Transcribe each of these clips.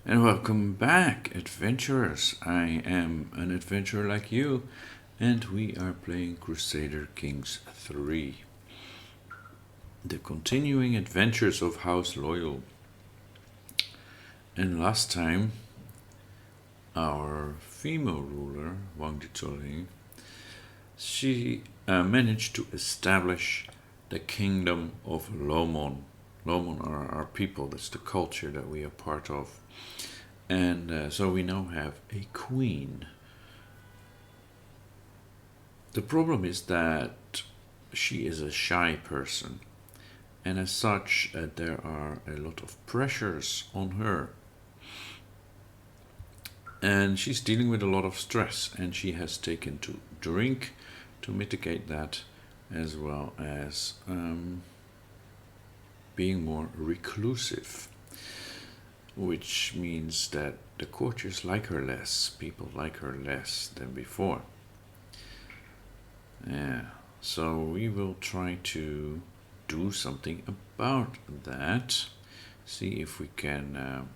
And welcome back, adventurers. I am an adventurer like you, and we are playing Crusader Kings 3. The continuing adventures of House Lhoyul. And last time, our female ruler, Wang Ditoling, she managed to establish the kingdom of Lomon. Lomon are our people, that's the culture that we are part of. And so we now have a queen. The problem is that she is a shy person, and as such, there are a lot of pressures on her. And she's dealing with a lot of stress, and she has taken to drink to mitigate that, as well as being more reclusive. Which means that the courtiers like her less, people like her less than before. Yeah, so we will try to do something about that. See if we can,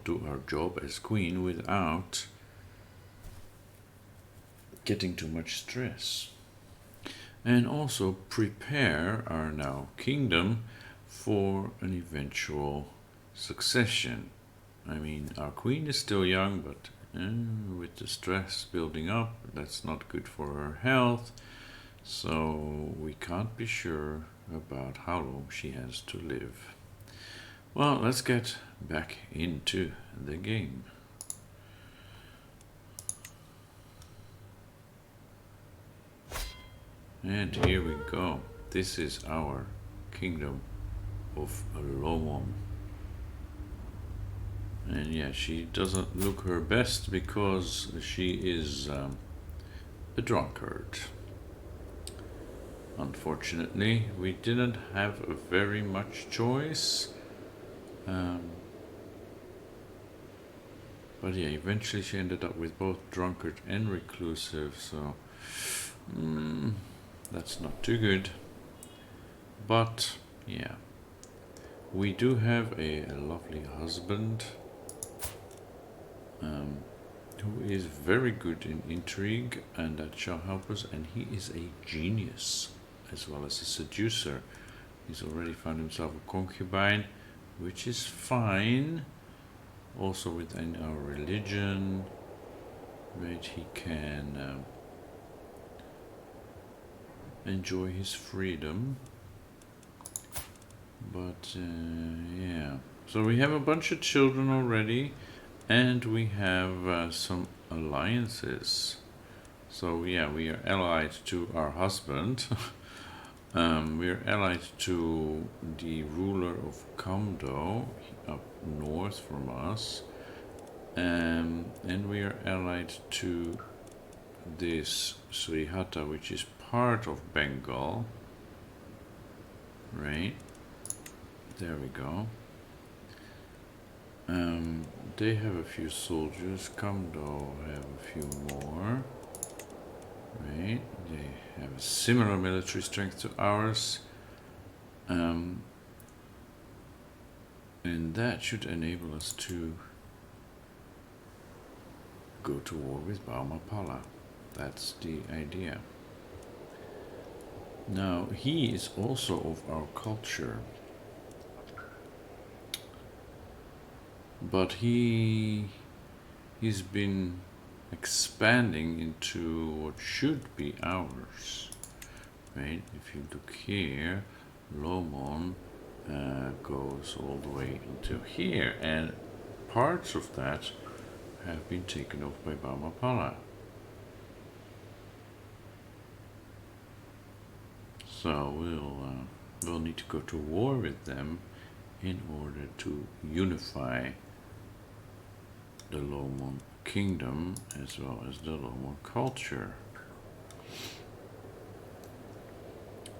do our job as queen without getting too much stress. And also prepare our now kingdom for an eventual succession. I mean, our queen is still young, but with the stress building up, that's not good for her health. So we can't be sure about how long she has to live. Well, let's get back into the game. And here we go. This is our kingdom of Lomon. And yeah, she doesn't look her best because she is a drunkard. Unfortunately, we didn't have very much choice. But yeah, eventually she ended up with both drunkard and reclusive, so that's not too good. But yeah, we do have a lovely husband who is very good in intrigue, and that shall help us, and he is a genius as well as a seducer. He's already found himself a concubine, which is fine. Also within our religion, right, he can enjoy his freedom. But yeah, so we have a bunch of children already, and we have some alliances. So yeah, we are allied to our husband. We are allied to the ruler of Kamdo up north from us, and we are allied to this Srihata, which is part of Bengal. Right, there we go. They have a few soldiers. Kamdo have a few more. Right, they have a similar military strength to ours. And that should enable us to go to war with Baumapala. That's the idea. Now, he is also of our culture. But he's been expanding into what should be ours, right? If you look here, Lomon goes all the way into here, and parts of that have been taken off by Baumapala. So we'll need to go to war with them in order to unify the Lomon kingdom as well as the Lomon culture.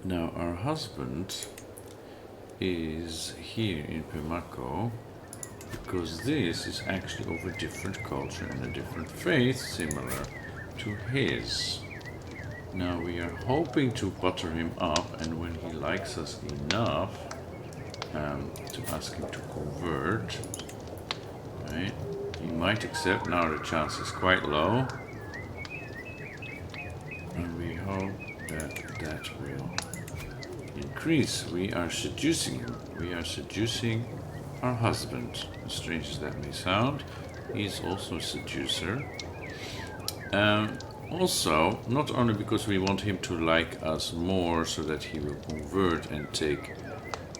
Now our husband is here in Pemako because this is actually of a different culture and a different faith similar to his. Now we are hoping to butter him up, and when he likes us enough to ask him to convert, Right. He might accept. Now the chance is quite low. And we hope that that will increase. We are seducing him. We are seducing our husband. As strange as that may sound, he's also a seducer. Also, not only because we want him to like us more so that he will convert and take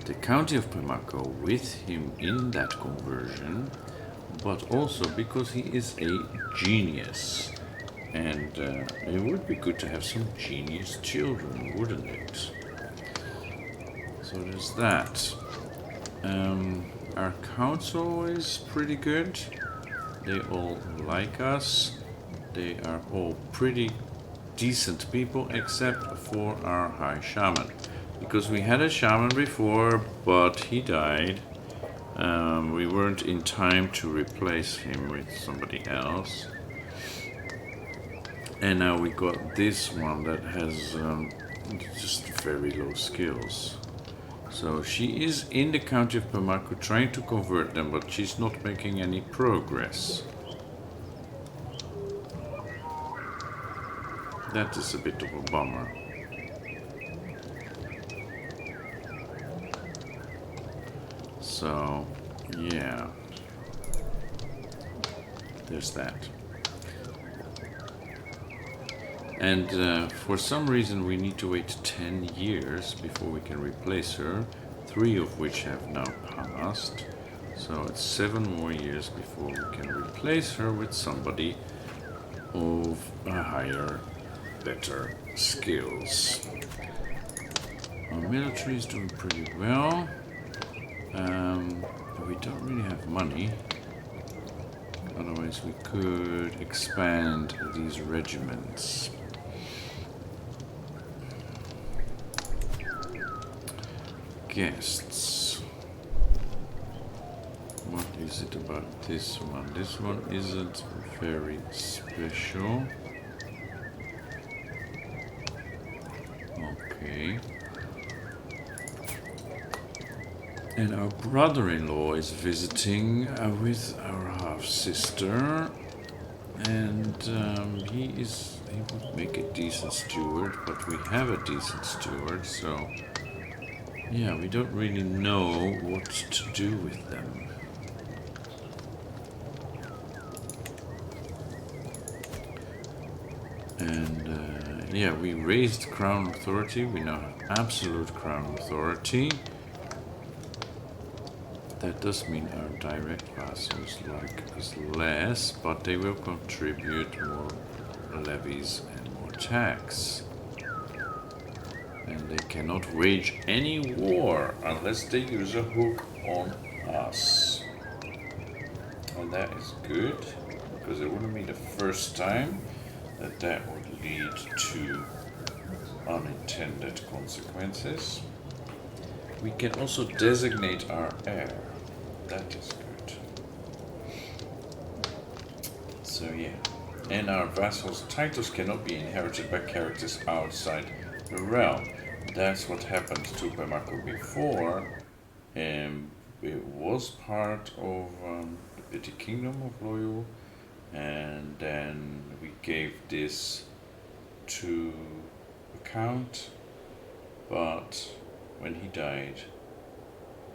the county of Pemaco with him in that conversion, but also because he is a genius. And it would be good to have some genius children, wouldn't it? So there's that. Our council is pretty good. They all like us. They are all pretty decent people, except for our high shaman. Because we had a shaman before, but he died. We weren't in time to replace him with somebody else. And now we got this one that has just very low skills. So she is in the county of Pemaco trying to convert them, but she's not making any progress. That is a bit of a bummer. So, yeah. There's that. And for some reason we need to wait 10 years before we can replace her, 3 of which have now passed. So it's 7 more years before we can replace her with somebody of a higher, better skills. Our military is doing pretty well. But we don't really have money. Otherwise we could expand these regiments. Guests. What is it about this one? This one isn't very special. Okay. And our brother-in-law is visiting with our half-sister. And he would make a decent steward, but we have a decent steward, so yeah, we don't really know what to do with them. And yeah, we raised crown authority. We now have absolute crown authority. That does mean our direct vassals like us less, but they will contribute more levies and more tax. And they cannot wage any war unless they use a hook on us. And that is good, because it wouldn't be the first time that would lead to unintended consequences. We can also designate our heir. That is good. So yeah. And our vassals' titles cannot be inherited by characters outside the realm. That's what happened to Pemaco before. It was part of the Petty Kingdom of Lhoyul. And then we gave this to the Count. But when he died,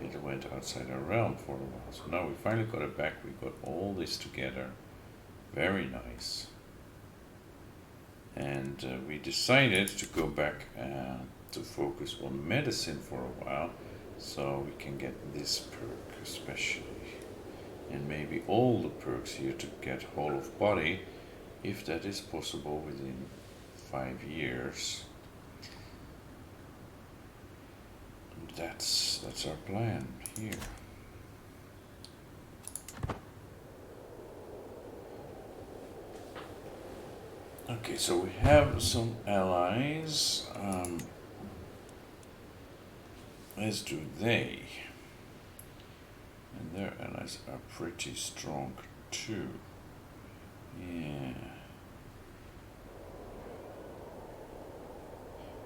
it went outside our realm for a while. So now we finally got it back. We got all this together. Very nice. And we decided to go back to focus on medicine for a while, so we can get this perk especially. And maybe all the perks here to get whole of body, if that is possible within 5 years. That's our plan here. Okay, so we have some allies, as do they. And their allies are pretty strong too. Yeah.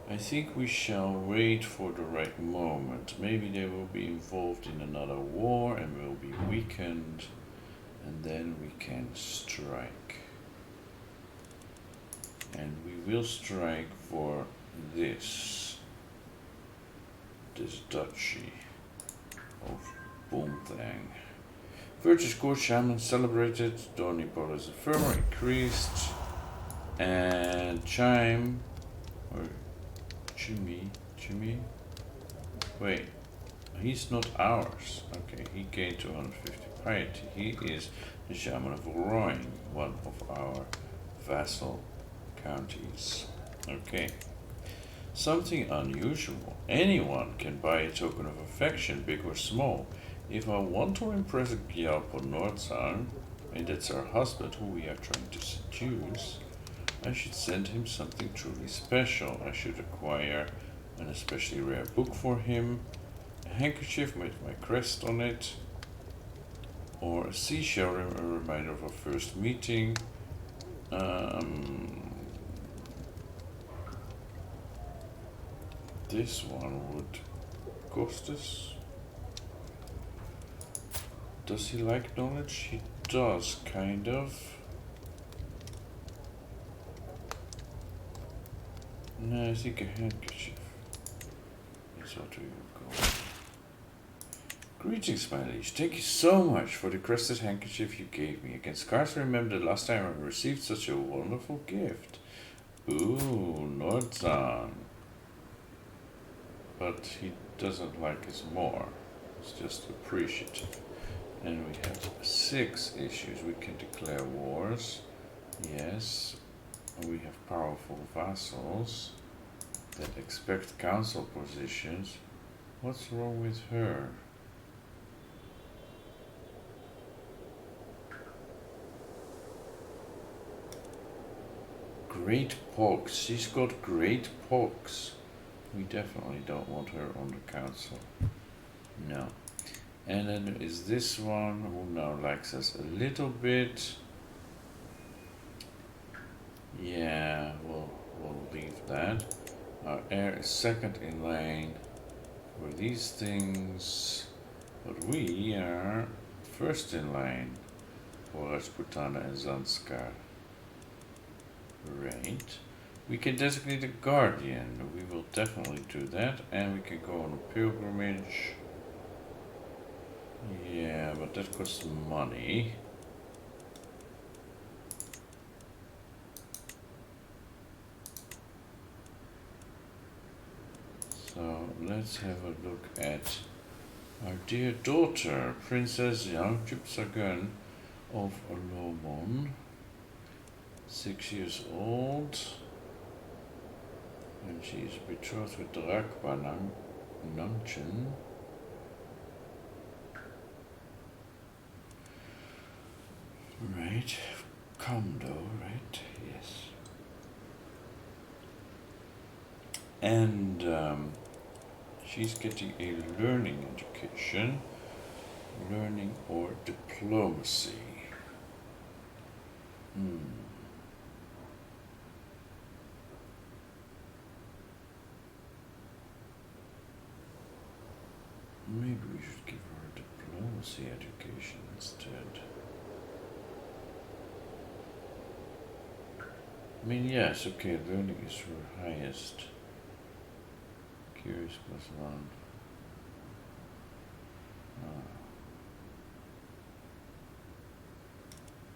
I think we shall wait for the right moment. Maybe they will be involved in another war and will be weakened. And then we can strike. And we will strike for this duchy of Boomthang. Virtuous Court Shaman celebrated, Donipol is a firmer increased, and Chime, or Jimmy, wait, he's not ours. Okay, he gained 250 piety. He is the Shaman of Roin, one of our vassal counties. Okay. Something unusual. Anyone can buy a token of affection, big or small. If I want to impress a Gyalp or Nordzang, and that's our husband who we are trying to seduce, I should send him something truly special. I should acquire an especially rare book for him, a handkerchief with my crest on it, or a seashell, a reminder of our first meeting. This one would cost us. Does he like knowledge? He does, kind of. No, I think a handkerchief is what we will go. Greetings, my liege. Thank you so much for the crested handkerchief you gave me. I can scarcely remember the last time I received such a wonderful gift. Ooh, Nordzang. But he doesn't like us more. It's just appreciative. And we have 6 issues. We can declare wars. Yes. And we have powerful vassals that expect council positions. What's wrong with her? Great pox. She's got great pox. We definitely don't want her on the council. No. And then is this one who now likes us a little bit. Yeah, we'll leave that. Our heir is second in line for these things, but we are first in line for Rasputana and Zanskar. Right. We can designate a guardian. We will definitely do that, and we can go on a pilgrimage. Yeah, but that costs money. So let's have a look at our dear daughter, Princess Yangtupsagun of Lomon. 6 years old. And she is betrothed with Drakba Nunchen. Right. Kondo, right? Yes. And she's getting a learning education. Learning or diplomacy. Maybe we should give her a diplomacy education instead. I mean, yes, okay, learning is her highest. Curious +1.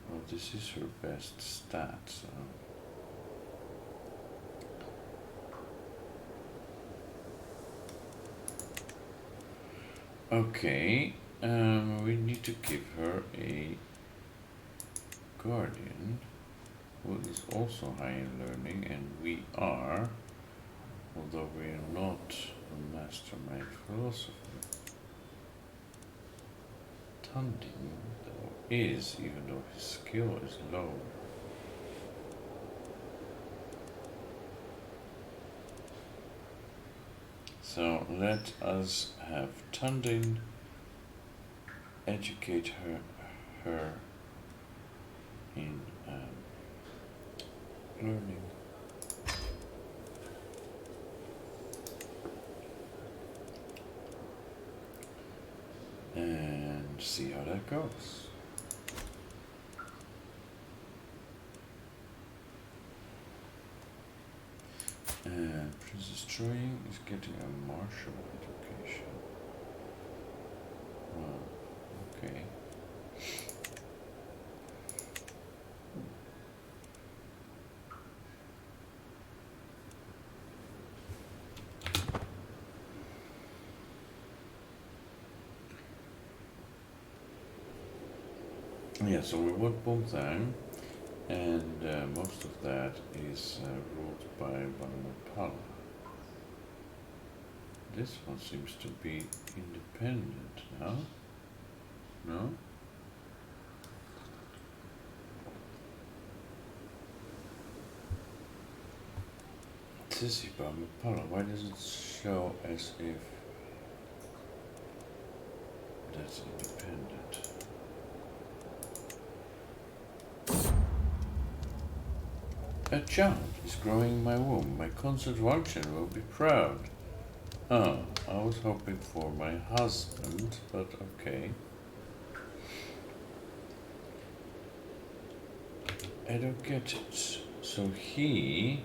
Well, this is her best stat, so. Okay, we need to give her a guardian who is also high in learning, and we are, although we are not a mastermind philosopher. Tundin, though, is, even though his skill is low. So let us have Tundin educate her in learning. And see how that goes. destroying is getting a martial education. Oh, okay. Yeah, so we want Bumthang, and most of that is ruled by Vanapala. This one seems to be independent now. No? Sissy Vanapala, why does it show as if that's independent? A child is growing in my womb. My consort Wangshen will be proud. Oh, I was hoping for my husband, but okay. I don't get it. So he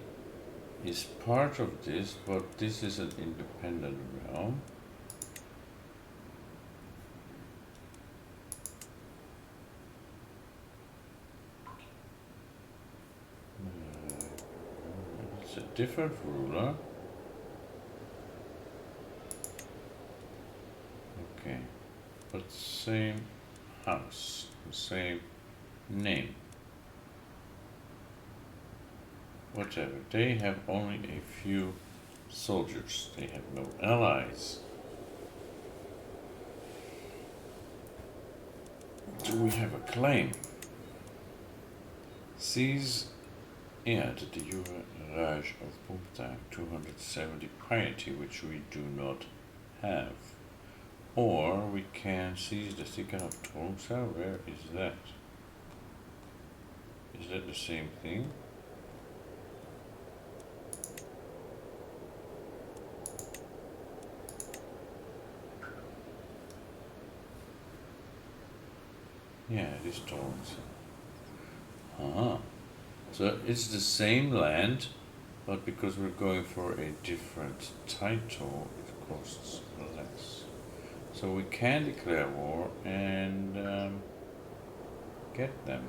is part of this, but this is an independent realm. It's a different ruler. Okay, but same house, same name. Whatever, they have only a few soldiers, they have no allies. Do we have a claim? Seize the Raj of Bumthang, 270 piety, which we do not have. Or we can seize the Thicket of Tormsel. Where is that? Is that the same thing? Yeah, it is Tormsel. So it's the same land, but because we're going for a different title, it costs less. So we can declare war and get them.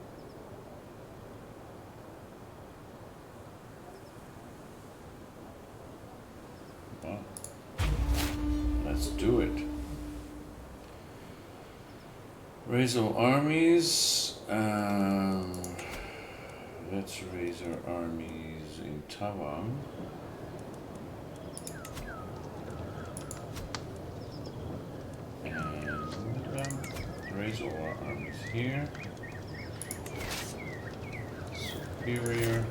Well, let's do it. Raise all armies. Let's raise our armies in Tawang. And raise all our armies here. Superior.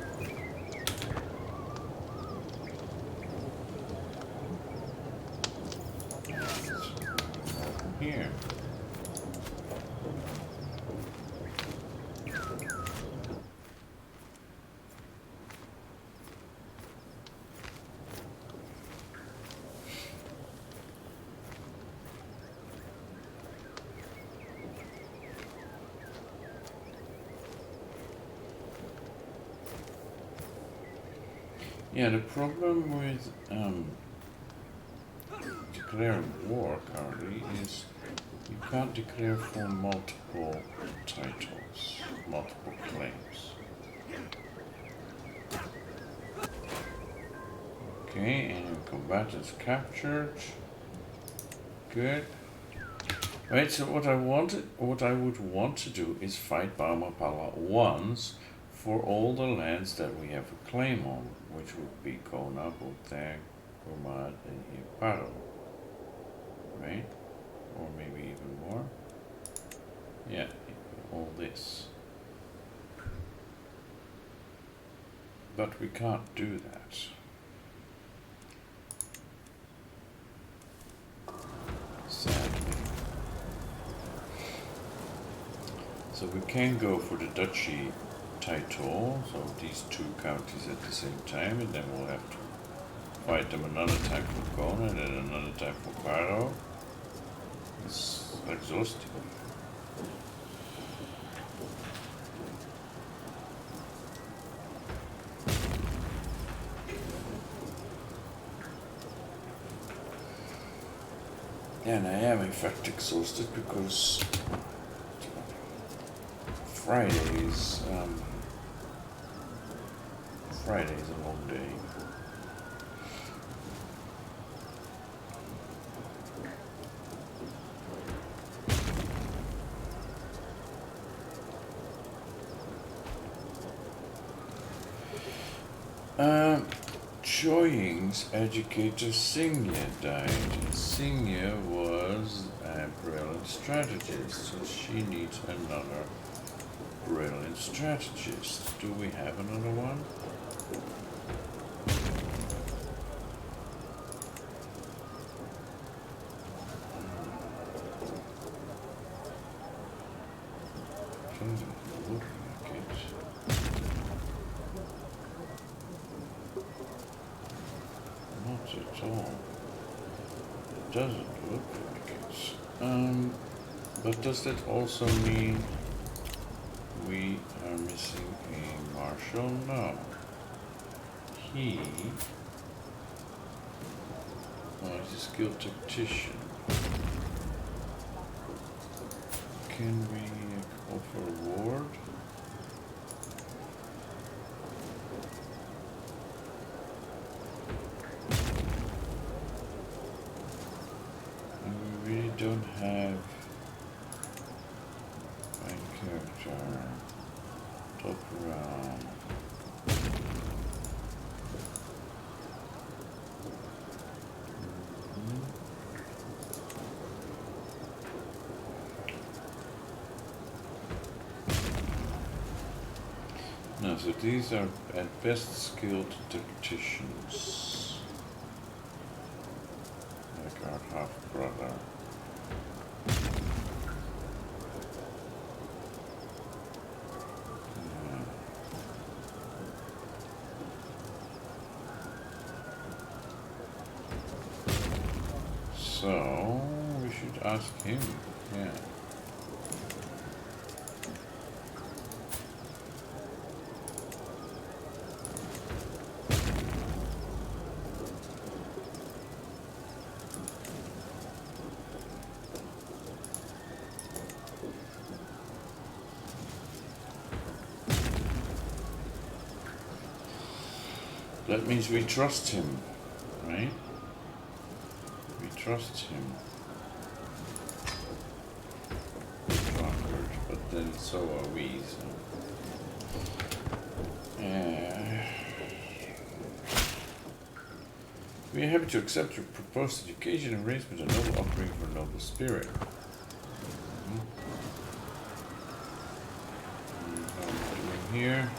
Here. Yeah, the problem with declaring war currently is you can't declare for multiple titles, multiple claims. Okay, and combatants captured. Good. Right, so what I would want to do is fight Balmapala once for all the lands that we have a claim on, which would be Kona, Bumthang, Burmad, and Hieparo. Right? Or maybe even more. Yeah, all this. But we can't do that. Sadly. So we can go for the duchy title, so these two counties at the same time, and then we'll have to fight them another time for Kona and then another time for Paro. It's exhausting. and I am in fact exhausted because Friday is a long day. Choying's educator Singya died. Singya was a brilliant strategist, so she needs another brilliant strategist. Do we have another one? Doesn't look like it. Not at all. It doesn't look like it. But does that also mean we are missing a marshal? No. He... Oh, he's a skilled tactician. Can we offer a ward? And we really don't have main character. Top round. No, so these are at best skilled tacticians. Like our half-brother. Yeah. So, we should ask him, yeah. That means we trust him, right? We trust him. Drunkard, but then so are we, so... We are happy to accept your proposed education arrangement, a noble offering for a noble spirit. How am I doing here?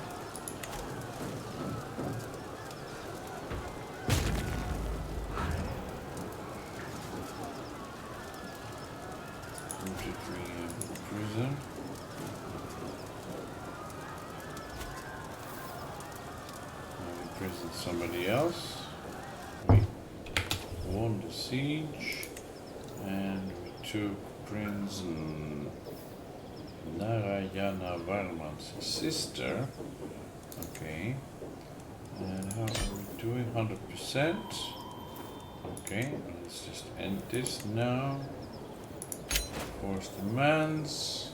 Prison. We imprisoned somebody else. We won the siege, and we took Prince Narayana Varman's sister. Okay. And how are we doing? 100%. Okay, let's just end this now. Forced demands,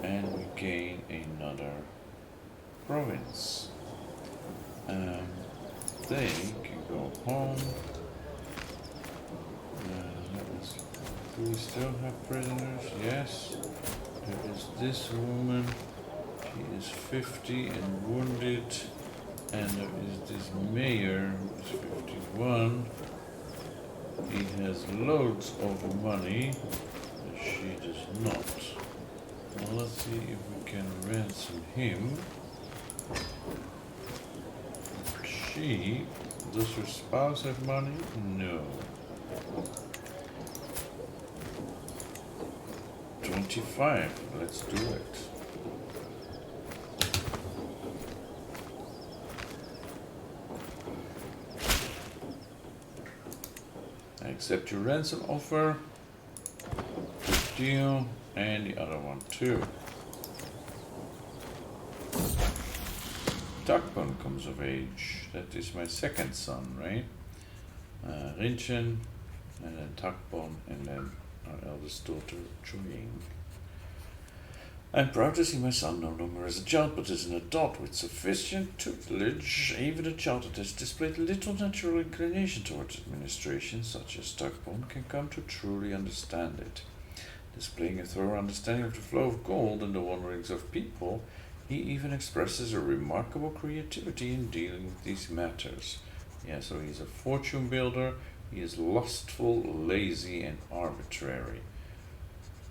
and we gain another province. They can go home. Do we still have prisoners? Yes. There is this woman. She is 50 and wounded. And there is this mayor who is 51. He has loads of money, but she does not. Well, let's see if we can ransom him. Does her spouse have money? No. 25, let's do it. I accept your ransom offer. Good deal. And the other one too. Takpan comes of age. That is my second son, right? Rinchen and then Takbon, and then our eldest daughter, Choying. I'm proud to see my son no longer as a child, but as an adult with sufficient tutelage. Even a child that has displayed little natural inclination towards administration, such as Takbon, can come to truly understand it. Displaying a thorough understanding of the flow of gold and the wanderings of people, he even expresses a remarkable creativity in dealing with these matters. Yeah, so he's a fortune builder, he is lustful, lazy, and arbitrary.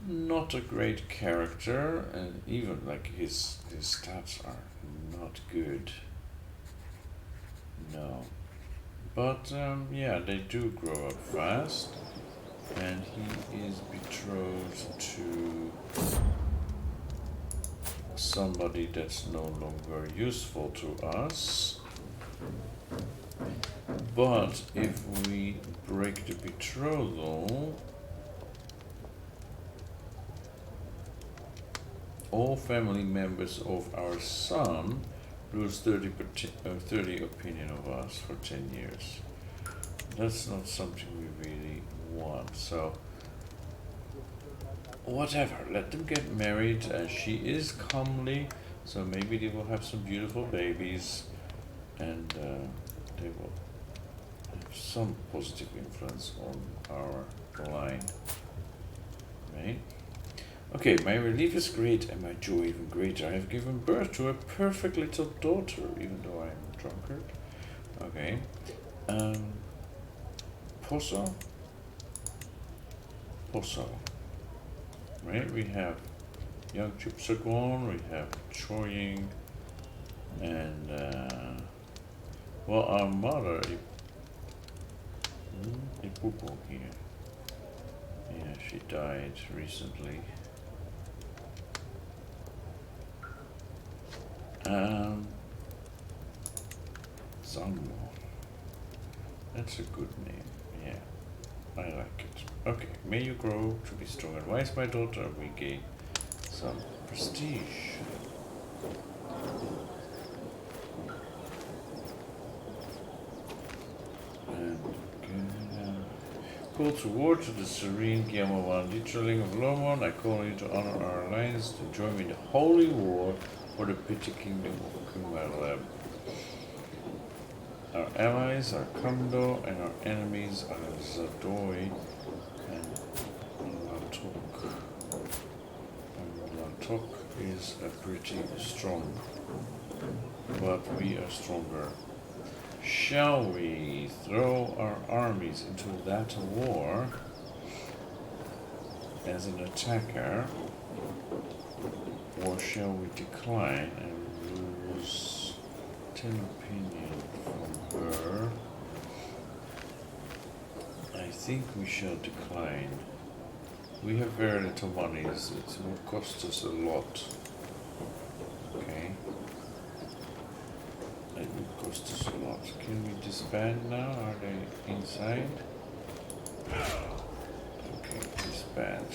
Not a great character, and even like his stats are not good. No. But yeah, they do grow up fast, and he is betrothed to somebody that's no longer useful to us. But if we break the betrothal, all family members of our son lose 30 opinion of us for 10 years. That's not something we really want. So whatever, let them get married. She is comely, so maybe they will have some beautiful babies, and they will have some positive influence on our line, right? Okay, my relief is great and my joy even greater. I have given birth to a perfect little daughter, even though I'm a drunkard. Okay. Poso. Right, we have young Chupsagon, we have Choying, and well, our mother Ipuko here. Yeah, she died recently. Zangmo. That's a good name. Yeah, I like it. Okay, may you grow to be strong and wise, my daughter. We gain some prestige. And call to war to the serene Gyamawan Litraling of Lomon. I call you to honor our alliance, to join me in the holy war for the petty kingdom of Kumarleb. Our allies are Kamdo, and our enemies are Zadoi and Latok. And Latok is pretty strong, but we are stronger. Shall we throw our armies into that war as an attacker, or shall we decline and lose 10 opinion from her? I think we shall decline. We have very little money, it will cost us a lot. Okay. It will cost us a lot. Can we disband now? Are they inside? Okay, disband.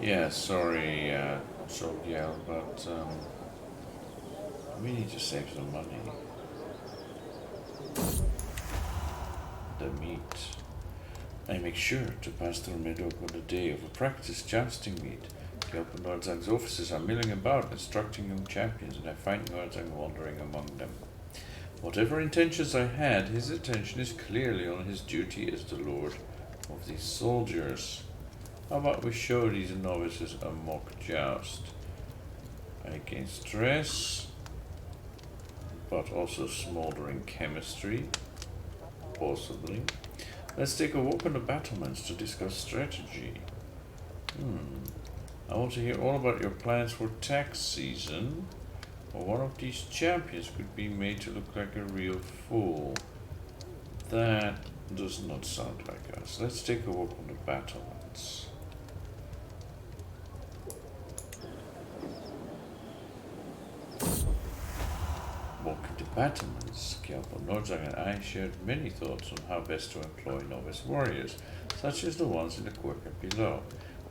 Yeah, sorry, Lhoyul, but we need to save some money. The meat. I make sure to pass through Medok on the day of a practice jousting meet. Kelp and Nordzang's officers are milling about, instructing young champions, and I find Nordzang wandering among them. Whatever intentions I had, his attention is clearly on his duty as the lord of these soldiers. How about we show these novices a mock joust? I gain stress, but also smoldering chemistry, possibly. Let's take a walk on the battlements to discuss strategy. I want to hear all about your plans for tax season. Or one of these champions could be made to look like a real fool. That does not sound like us. Let's take a walk on the battlements. Walking the battlements, Kjelpo Nordzang and I shared many thoughts on how best to employ novice warriors, such as the ones in the courtyard below.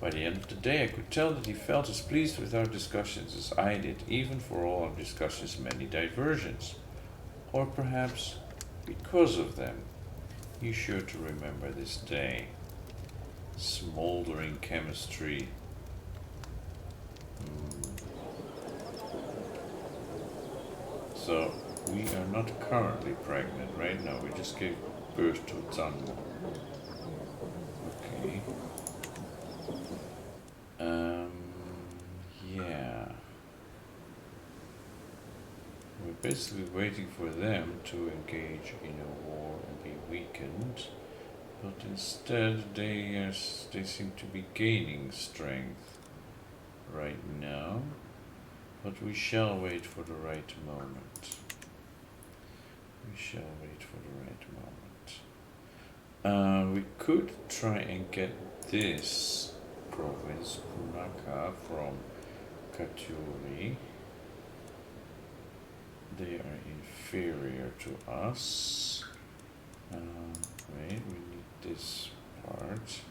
By the end of the day, I could tell that he felt as pleased with our discussions as I did, even for all our discussions' many diversions. or perhaps because of them. He's sure to remember this day. Smoldering chemistry. So, we are not currently pregnant, right? No, we just gave birth to a son. Okay. Yeah. We're basically waiting for them to engage in a war and be weakened, but instead they seem to be gaining strength right now. But we shall wait for the right moment. We shall wait for the right moment. We could try and get this province, Punaka, from Katuri. They are inferior to us. Wait, we need this part.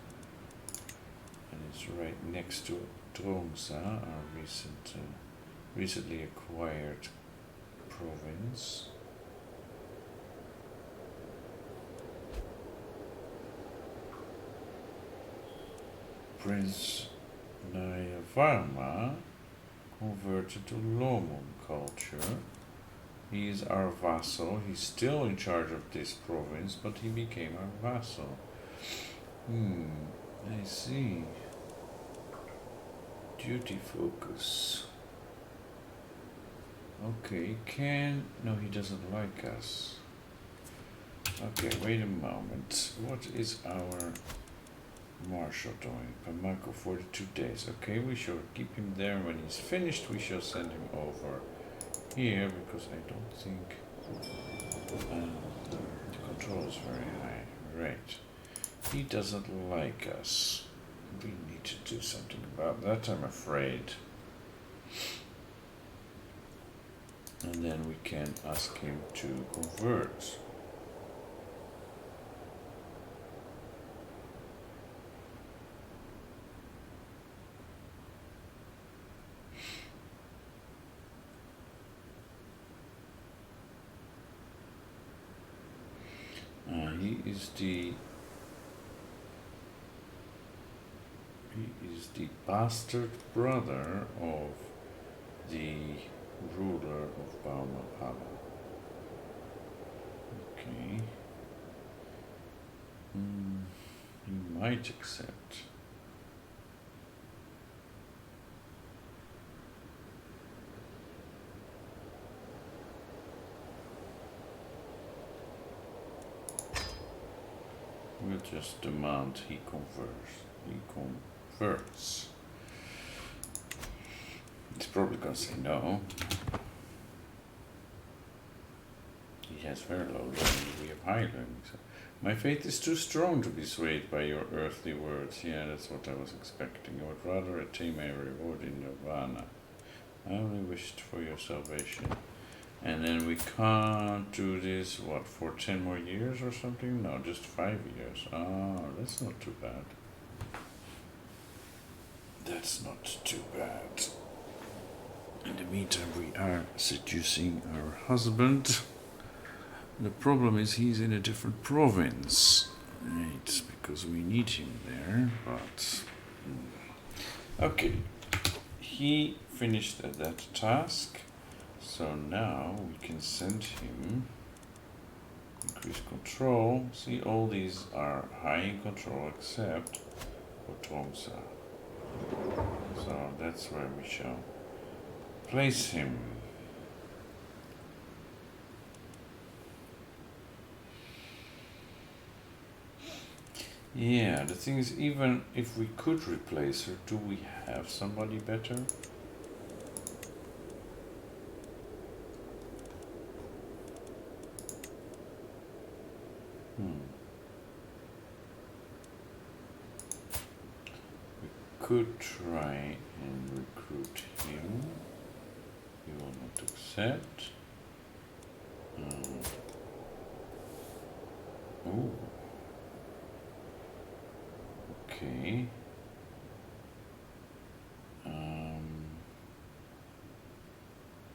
And it's right next to Tromsø, our recently acquired province. Prince Nayavarma converted to Lomon culture. He is our vassal. He's still in charge of this province, but he became our vassal. I see. Duty focus. Okay, no, he doesn't like us. Okay, wait a moment. What is our marshal doing? Bamako, 42 days. Okay, we shall keep him there. When he's finished, we shall send him over here, because I don't think the control is very high. Right. He doesn't like us. We need to do something about that, I'm afraid. And then we can ask him to convert. He is the bastard brother of the ruler of Baumapala. Okay. He might accept. We'll just demand he converts. He's probably gonna say no. He has very low learning, we have high learning. So my faith is too strong to be swayed by your earthly words. Yeah, that's what I was expecting. I would rather attain my reward in nirvana. I only wished for your salvation. And then we can't do this, what, for 10 more years or something? No, just 5 years. Oh, that's not too bad. That's not too bad. In the meantime, we are seducing our husband. The problem is he's in a different province. Right, because we need him there, but... Okay, he finished that task. So now we can send him, increase control. See, all these are high in control except for Tromsø. So that's where we shall place him. Yeah, the thing is, even if we could replace her, do we have somebody better? We could try and recruit him. He will not accept. Okay.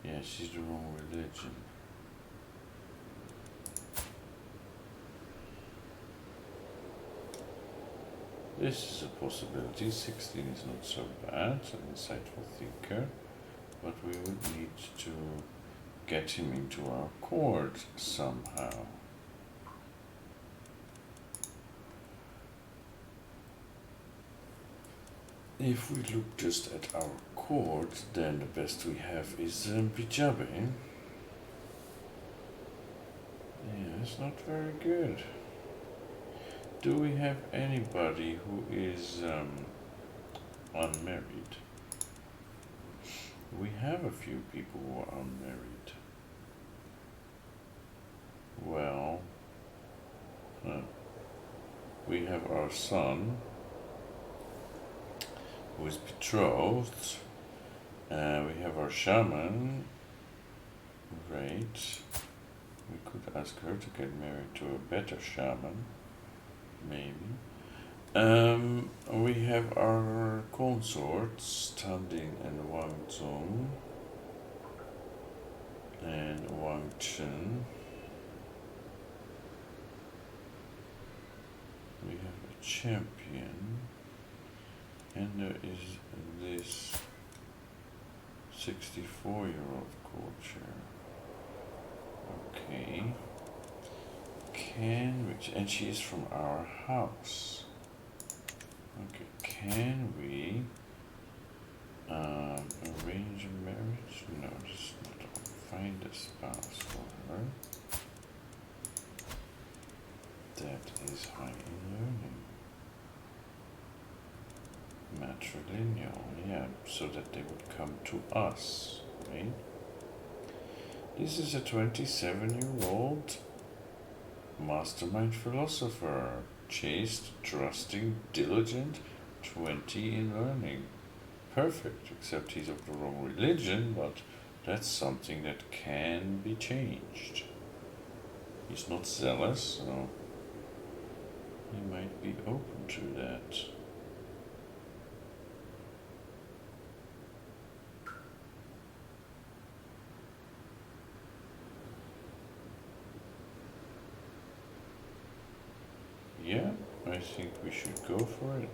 Yeah, she's the wrong religion. This is a possibility. 16 is not so bad, an insightful thinker, but we would need to get him into our court somehow. If we look just at our court, then the best we have is Bijabe. Yeah, it's not very good. Do we have anybody who is unmarried? We have a few people who are unmarried. Well, we have our son, who is betrothed. We have our shaman. Great. We could ask her to get married to a better shaman, maybe. We have our consorts, Tanding and Wang Zong and Wang Chen. We have a champion, and there is this 64-year-old courtier. Okay. And she is from our house. Okay, can we arrange a marriage? No, just not. Find a spouse for her. That is high in learning. Matrilineal, yeah, so that they would come to us, right? This is a 27-year-old mastermind philosopher. Chaste, trusting, diligent, 20 in learning. Perfect, except he's of the wrong religion, but that's something that can be changed. He's not zealous, so he might be open to that. Yeah, I think we should go for it.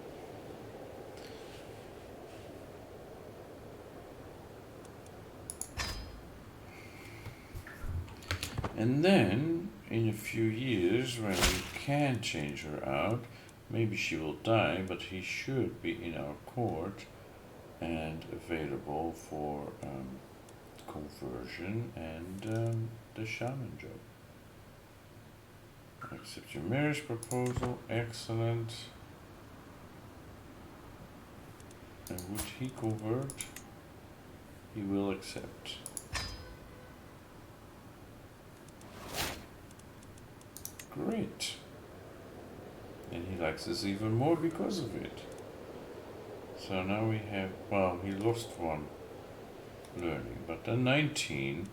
And then, in a few years, when we can change her out, maybe she will die, but he should be in our court and available for conversion and the shaman job. Accept your marriage proposal, excellent. And would he convert? He will accept. Great. And he likes us even more because of it. So now we have, well, he lost one learning, but a 19,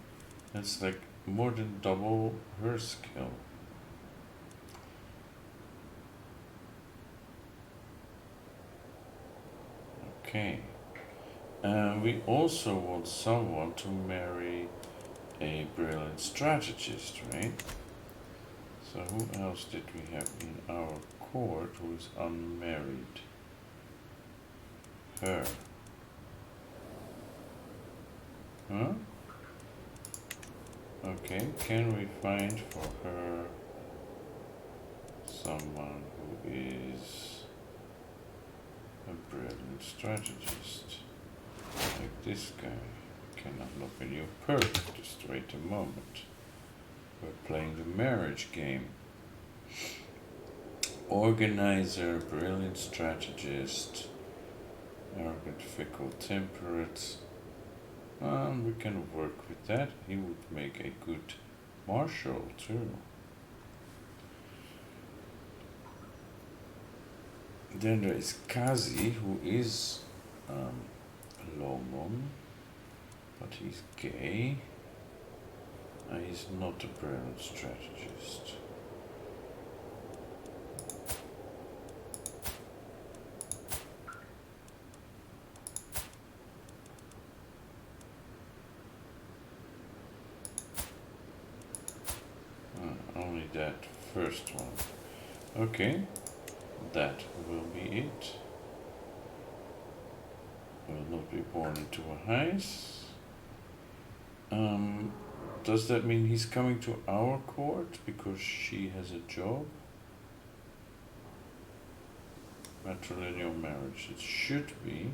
that's like more than double her skill. Okay. We also want someone to marry a brilliant strategist, right? So who else did we have in our court who is unmarried? Her. Huh? Okay, can we find for her someone who is a brilliant strategist? Like this guy. Can unlock a new perk. Just wait a moment. We're playing the marriage game. Organizer, brilliant strategist, arrogant, fickle, temperate. We can work with that. He would make a good marshal too. Then there is Kazi, who is Lomon, but he's gay. He's not a brilliant strategist. Only that first one. Okay, that will be it. Will not be born into a house. Does that mean he's coming to our court because she has a job? Matrilineal marriage, it should be.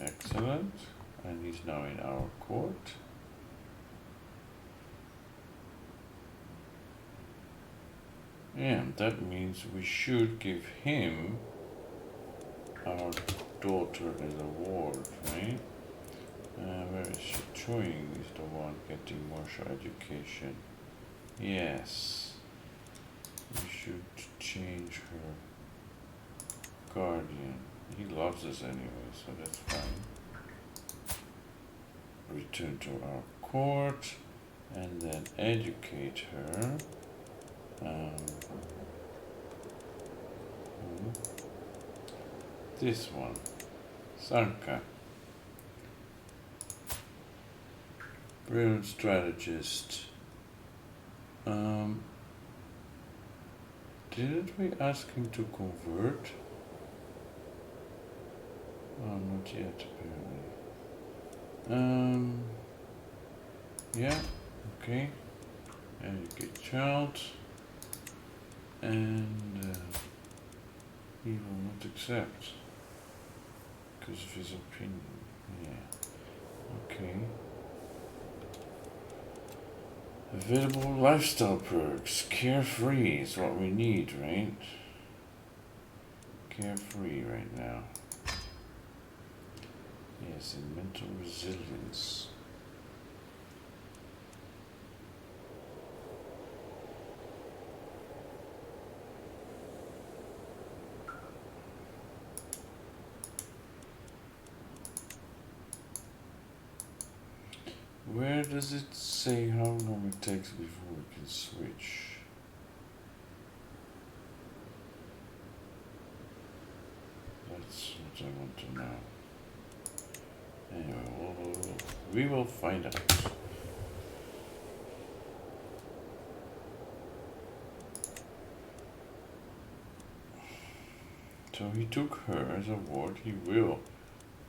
Excellent. And he's now in our court. And that means we should give him our daughter as a ward, right? Where is she? Choying is the one getting martial education. Yes. We should change her guardian. He loves us anyway, so that's fine. Return to our court and then educate her. This one, Sanka. Brilliant strategist. Didn't we ask him to convert? Oh, not yet, apparently. Yeah, okay. Educate child. And he will not accept because of his opinion. Yeah, okay. Available lifestyle perks. Carefree is what we need, right? Carefree right now. Yes, and mental resilience. Where does it say how long it takes before we can switch? That's what I want to know. Anyway, we will find out. So he took her as a ward. He will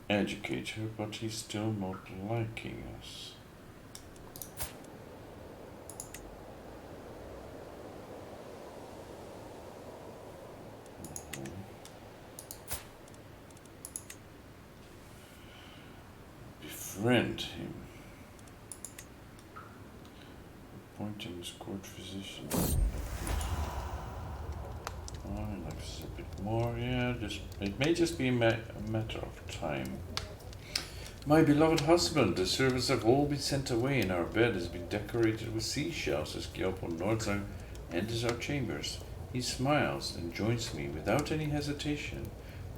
educate her, but he's still not liking us. Befriend him. Appointing his court physician. Oh, he likes us a bit more. Yeah, it may just be a matter of time. My beloved husband, the servants have all been sent away, and our bed has been decorated with seashells as Gyalpo Nordzang enters our chambers. He smiles and joins me without any hesitation.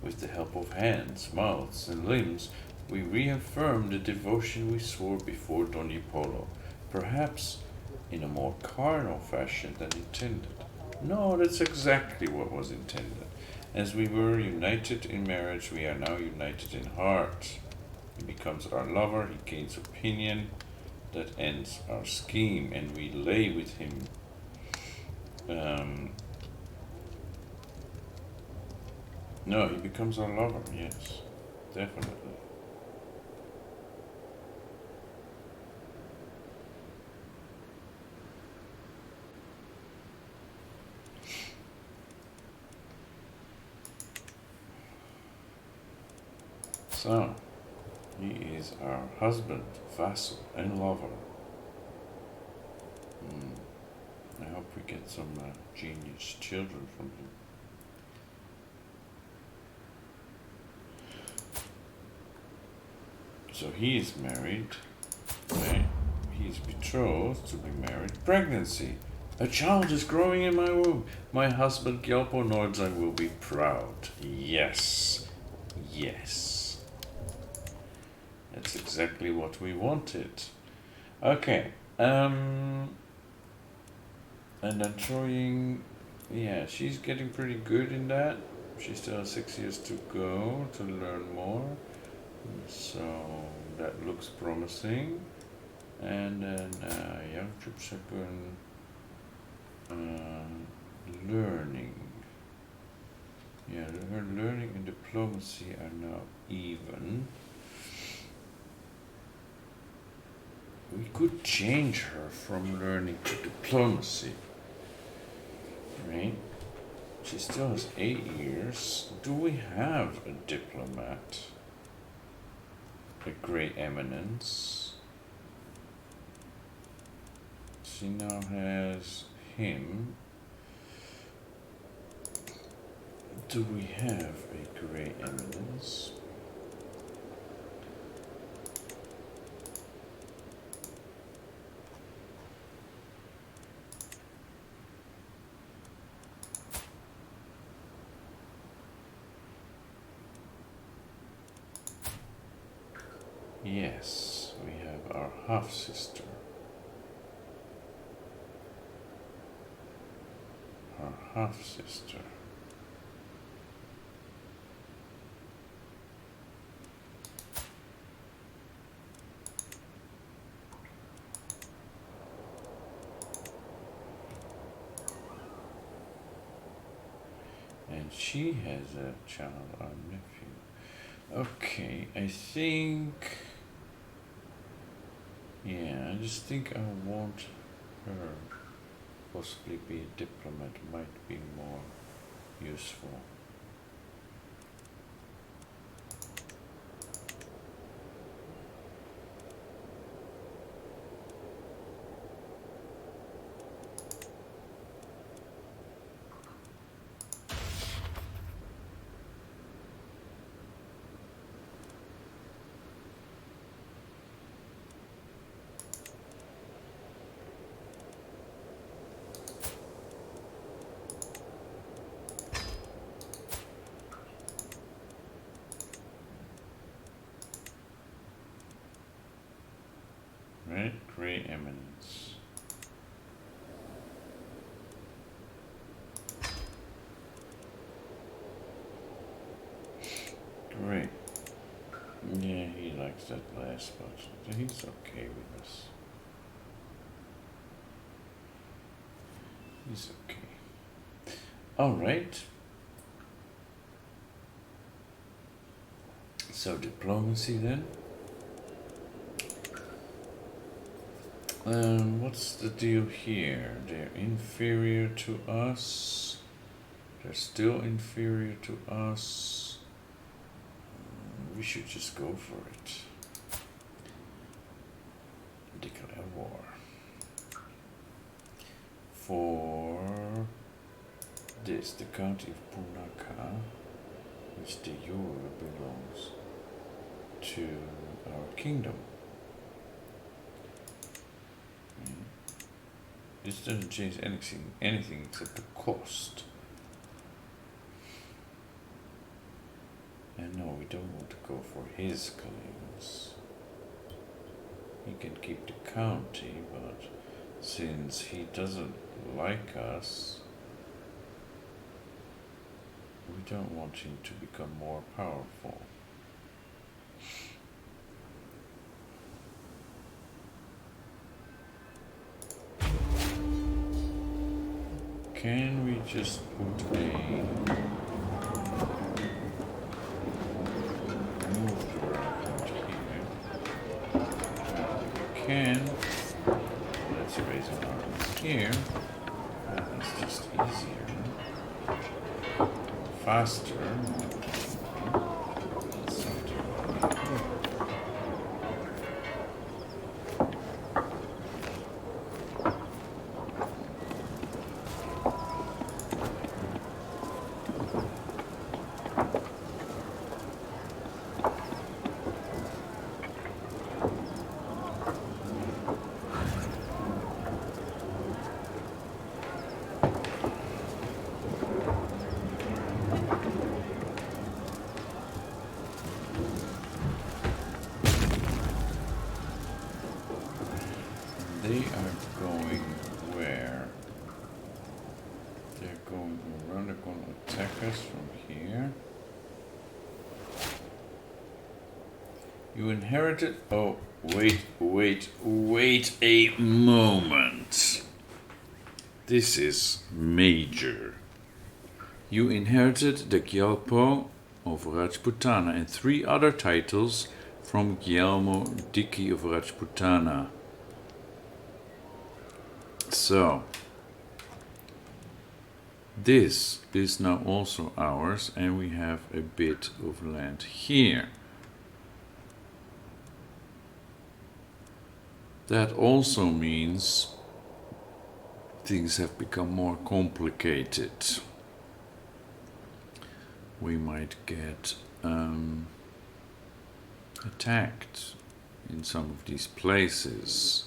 With the help of hands, mouths, and limbs, we reaffirm the devotion we swore before Don Polo, perhaps in a more carnal fashion than intended. No, that's exactly what was intended. As we were united in marriage, we are now united in heart. He becomes our lover, he gains opinion, that ends our scheme, and we lay with him. No, he becomes our lover, yes, definitely. So, he is our husband, vassal, and lover. I hope we get some genius children from him. So he is married, right? He is betrothed to be married. Pregnancy. A child is growing in my womb. My husband Gyalpo Nordzang will be proud. Yes. Yes. That's exactly what we wanted. Okay. And then throwing, yeah, she's getting pretty good in that. She still has 6 years to go to learn more. So that looks promising. And then young troops are going learning. Yeah, her learning and diplomacy are now even. We could change her from learning to diplomacy, right? She still has 8 years. Do we have a diplomat? A Grey Eminence. She now has him. Do we have a Grey Eminence? Yes, we have our half-sister. Our half-sister. And she has a child, our nephew. Okay, I think... Yeah, I just think I want her possibly be a diplomat, might be more useful. Right, Grey Eminence. Great. Yeah, he likes that last part. He's okay with us. He's okay. Alright. So diplomacy then. What's the deal here? They're inferior to us. They're still inferior to us. We should just go for it. Declare war. For this, the county of Punaka, which de jure belongs to our kingdom. This doesn't change anything except the cost. And no, we don't want to go for his claims. He can keep the county, but since he doesn't like us, we don't want him to become more powerful. Can we just put a move around here? We can. Let's raise an army here. It's just easier. Faster. They are going where? They're going around, they're going to attack us from here. You inherited... Oh, wait a moment. This is major. You inherited the Gyalpo of Rajputana and 3 other titles from Guillermo Dickey of Rajputana. So, this is now also ours, and we have a bit of land here. That also means things have become more complicated. We might get attacked in some of these places,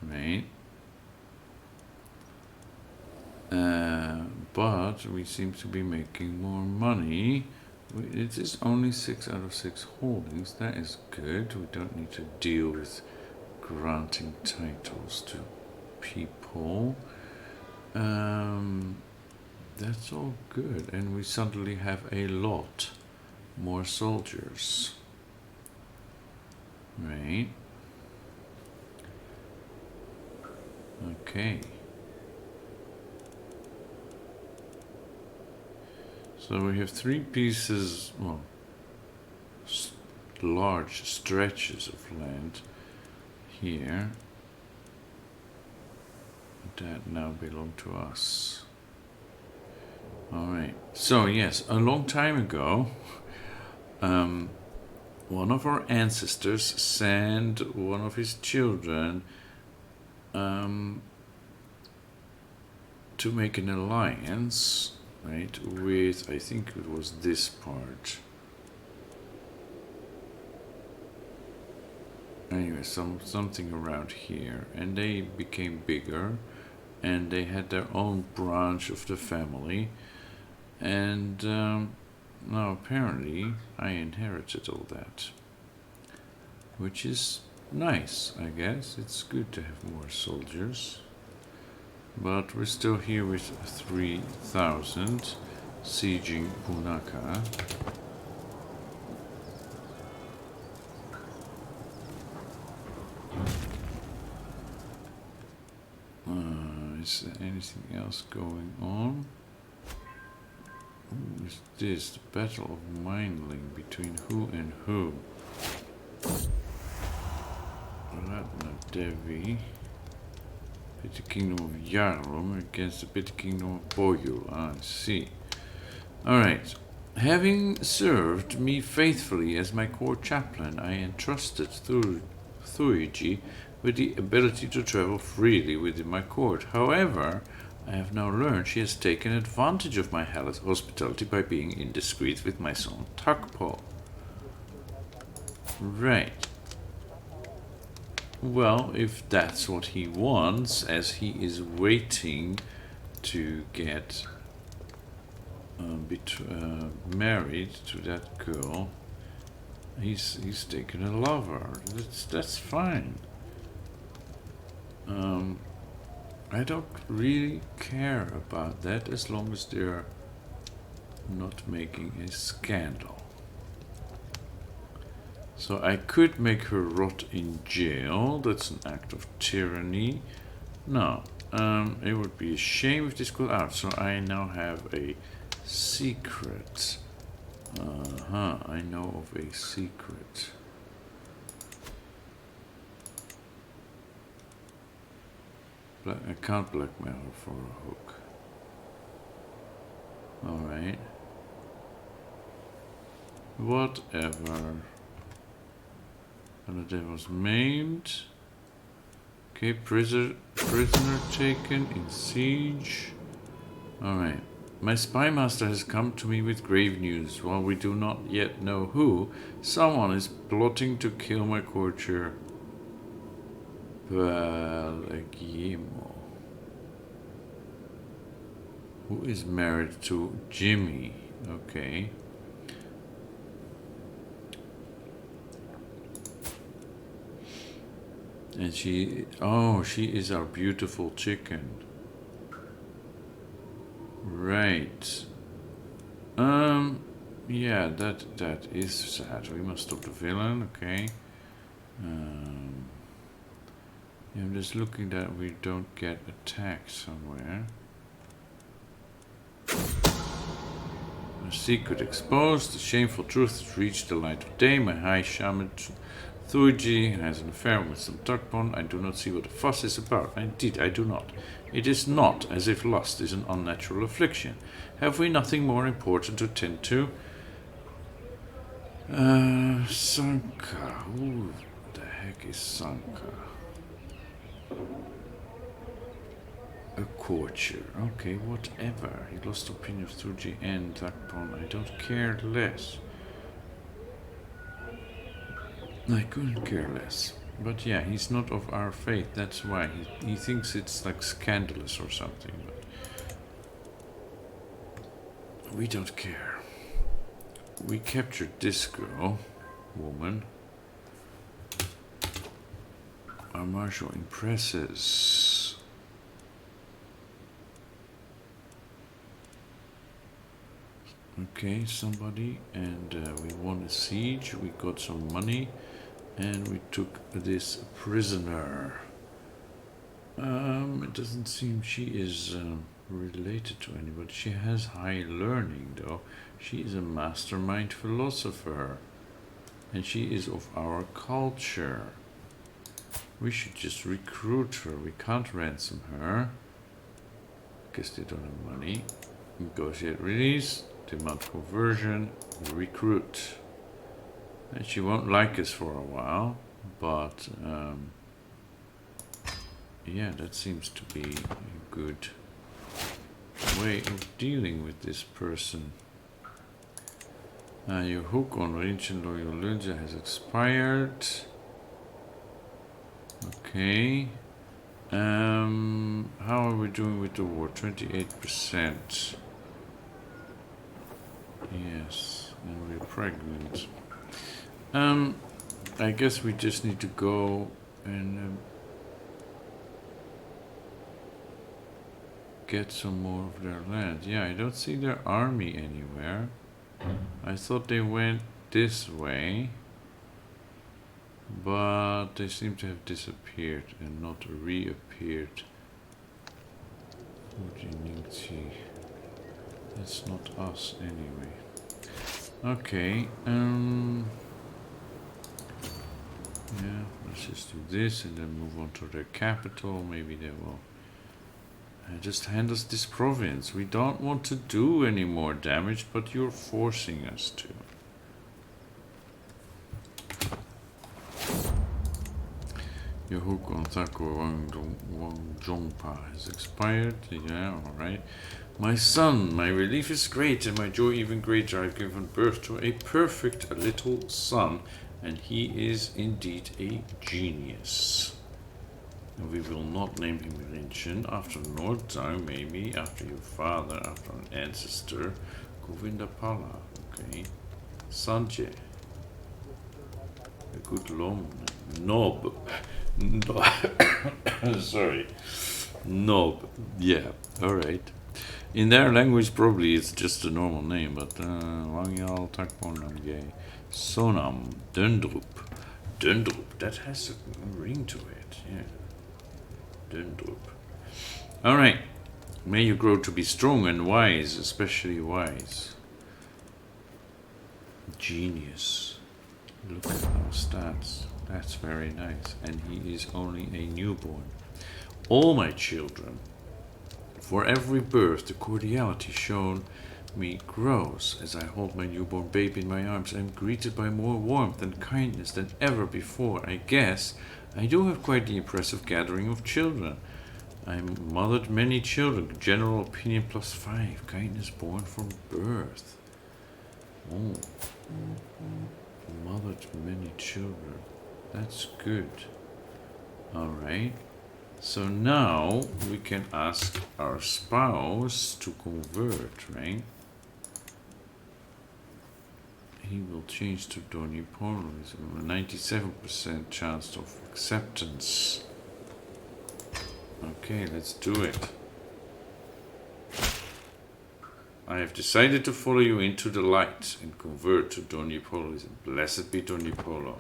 right? But we seem to be making more money. It is only 6 out of 6 holdings. That is good. We don't need to deal with granting titles to people. That's all good. And we suddenly have a lot more soldiers. Right. Okay. So we have 3 pieces, well, large stretches of land here that now belong to us. Alright, so yes, a long time ago, one of our ancestors sent one of his children to make an alliance, right, with, I think it was this part. Anyway, something around here, and they became bigger, and they had their own branch of the family, and now apparently I inherited all that, which is nice, I guess. It's good to have more soldiers, but we're still here with 3,000 sieging Punaka. Is there anything else going on? Ooh, is this the Battle of Mindling between who and who? Ratna Devi, Petty Kingdom of Yarlum against the Petty Kingdom of Boyul. I see. Alright. Having served me faithfully as my court chaplain, I entrusted Thuiji with the ability to travel freely within my court. However, I have now learned she has taken advantage of my hospitality by being indiscreet with my son Takpo. Right. Well, if that's what he wants, as he is waiting to get married to that girl, he's taken a lover. That's fine. I don't really care about that as long as they're not making a scandal. So I could make her rot in jail. That's an act of tyranny. No, it would be a shame if this got out. So I now have a secret. I know of a secret. I can't blackmail her for a hook. Alright. Whatever. Another was maimed. Okay, prisoner taken in siege. Alright. My spy master has come to me with grave news. While we do not yet know who, someone is plotting to kill my courtier Palagimo, who is married to Jimmy. Okay. And she is our beautiful chicken. Right. Yeah, that is sad. We must stop the villain, okay. Yeah, I'm just looking that we don't get attacked somewhere. A secret exposed. The shameful truth has reached the light of day. My high shaman Thuji has an affair with some Tukpon. I do not see what the fuss is about. Indeed, I do not. It is not as if lust is an unnatural affliction. Have we nothing more important to tend to? Sanka. Who the heck is Sanka? A courtier. Okay, whatever. He lost opinion of Thuji and Tukpon. I don't care less. I couldn't care less. But yeah, he's not of our faith. That's why. He thinks it's like scandalous or something. But we don't care. We captured this girl, woman. Our marshal impresses. Okay, somebody. And we won a siege. We got some money. And we took this prisoner. It doesn't seem she is related to anybody. She has high learning, though. She is a mastermind philosopher. And she is of our culture. We should just recruit her. We can't ransom her. Guess they don't have money. Negotiate release. Demand conversion. Recruit. And she won't like us for a while, but yeah, that seems to be a good way of dealing with this person. Your hook on House Lhoyul has expired. Okay. How are we doing with the war? 28%. Yes, and we're pregnant. I guess we just need to go and get some more of their land. Yeah, I don't see their army anywhere. I thought they went this way, but they seem to have disappeared and not reappeared. That's not us anyway. Okay, yeah, let's just do this and then move on to their capital. Maybe they will just hand us this province. We don't want to do any more damage, but you're forcing us to. Your hook on Thakur Wangjongpa has expired. Yeah, alright. My son, my relief is great and my joy even greater. I've given birth to a perfect little son. And he is indeed a genius. And we will not name him Rinchen after Nordtang, maybe after your father, after an ancestor. Govindapala, okay. Sanjay. A good long Nob. Sorry. Nob. Yeah, alright. In their language, probably it's just a normal name, but Wangyal Takpon Namgay. Sonam Dundrup. Dundrup, that has a ring to it, yeah. Dundrup. Alright. May you grow to be strong and wise, especially wise. Genius. Look at our stats. That's very nice. And he is only a newborn. All my children, for every birth, the cordiality shown me grows. As I hold my newborn baby in my arms, I am greeted by more warmth and kindness than ever before. I guess I do have quite the impressive gathering of children. I mothered many children. General opinion +5. Kindness born from birth. Oh. Mothered many children. That's good. Alright. So now we can ask our spouse to convert, right? He will change to Doni Polo. 97% chance of acceptance. Okay, let's do it. I have decided to follow you into the light and convert to Donipolo. Blessed be Donipolo.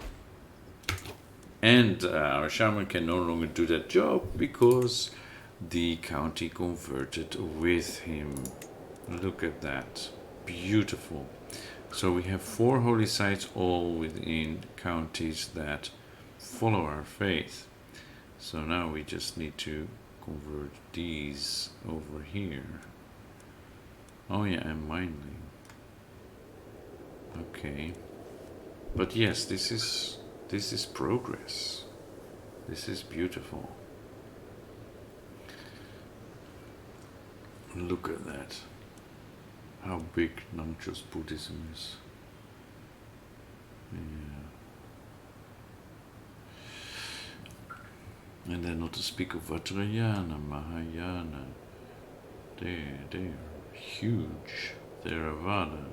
And our shaman can no longer do that job because the county converted with him. Look at that. Beautiful. So we have 4 holy sites all within counties that follow our faith. So now we just need to convert these over here. Oh yeah, and Mindling. Okay. But yes, this is progress. This is beautiful. Look at that. How big Nangcho's Buddhism is. Yeah. And then not to speak of Vajrayana, Mahayana. They're huge. Theravada.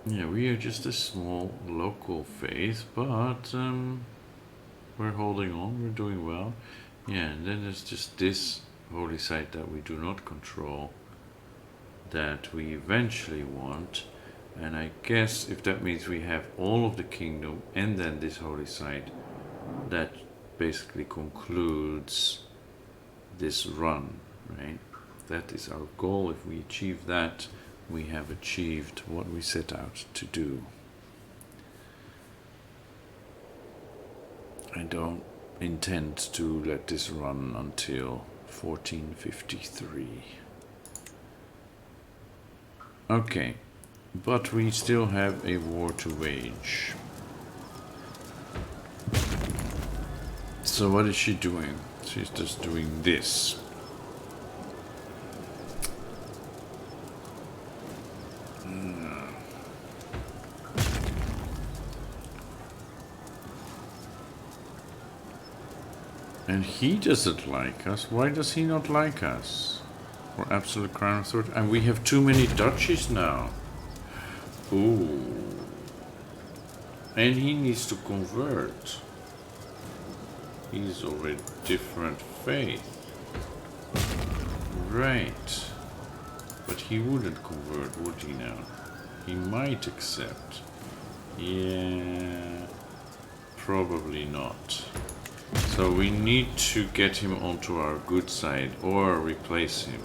Yeah, we are just a small local faith, but we're holding on, we're doing well. Yeah, and then there's just this holy site that we do not control, that we eventually want. And I guess if that means we have all of the kingdom and then this holy site, that basically concludes this run, right? That is our goal. If we achieve that, we have achieved what we set out to do. I don't intend to let this run until 1453. Okay, but we still have a war to wage. So what is she doing? She's just doing this. And he doesn't like us. Why does he not like us? Or absolute crown authority? And we have too many duchies now. Ooh. And he needs to convert. He's already different faith. Right. But he wouldn't convert, would he now? He might accept. Yeah. Probably not. So we need to get him onto our good side or replace him.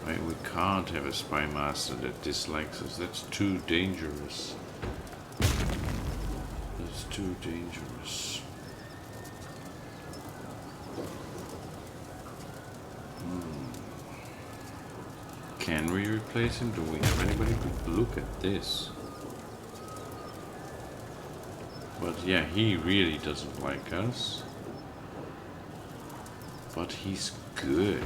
Right? We can't have a spy master that dislikes us. That's too dangerous. That's too dangerous. Can we replace him? Do we have anybody who look at this? But yeah, he really doesn't like us. But he's good.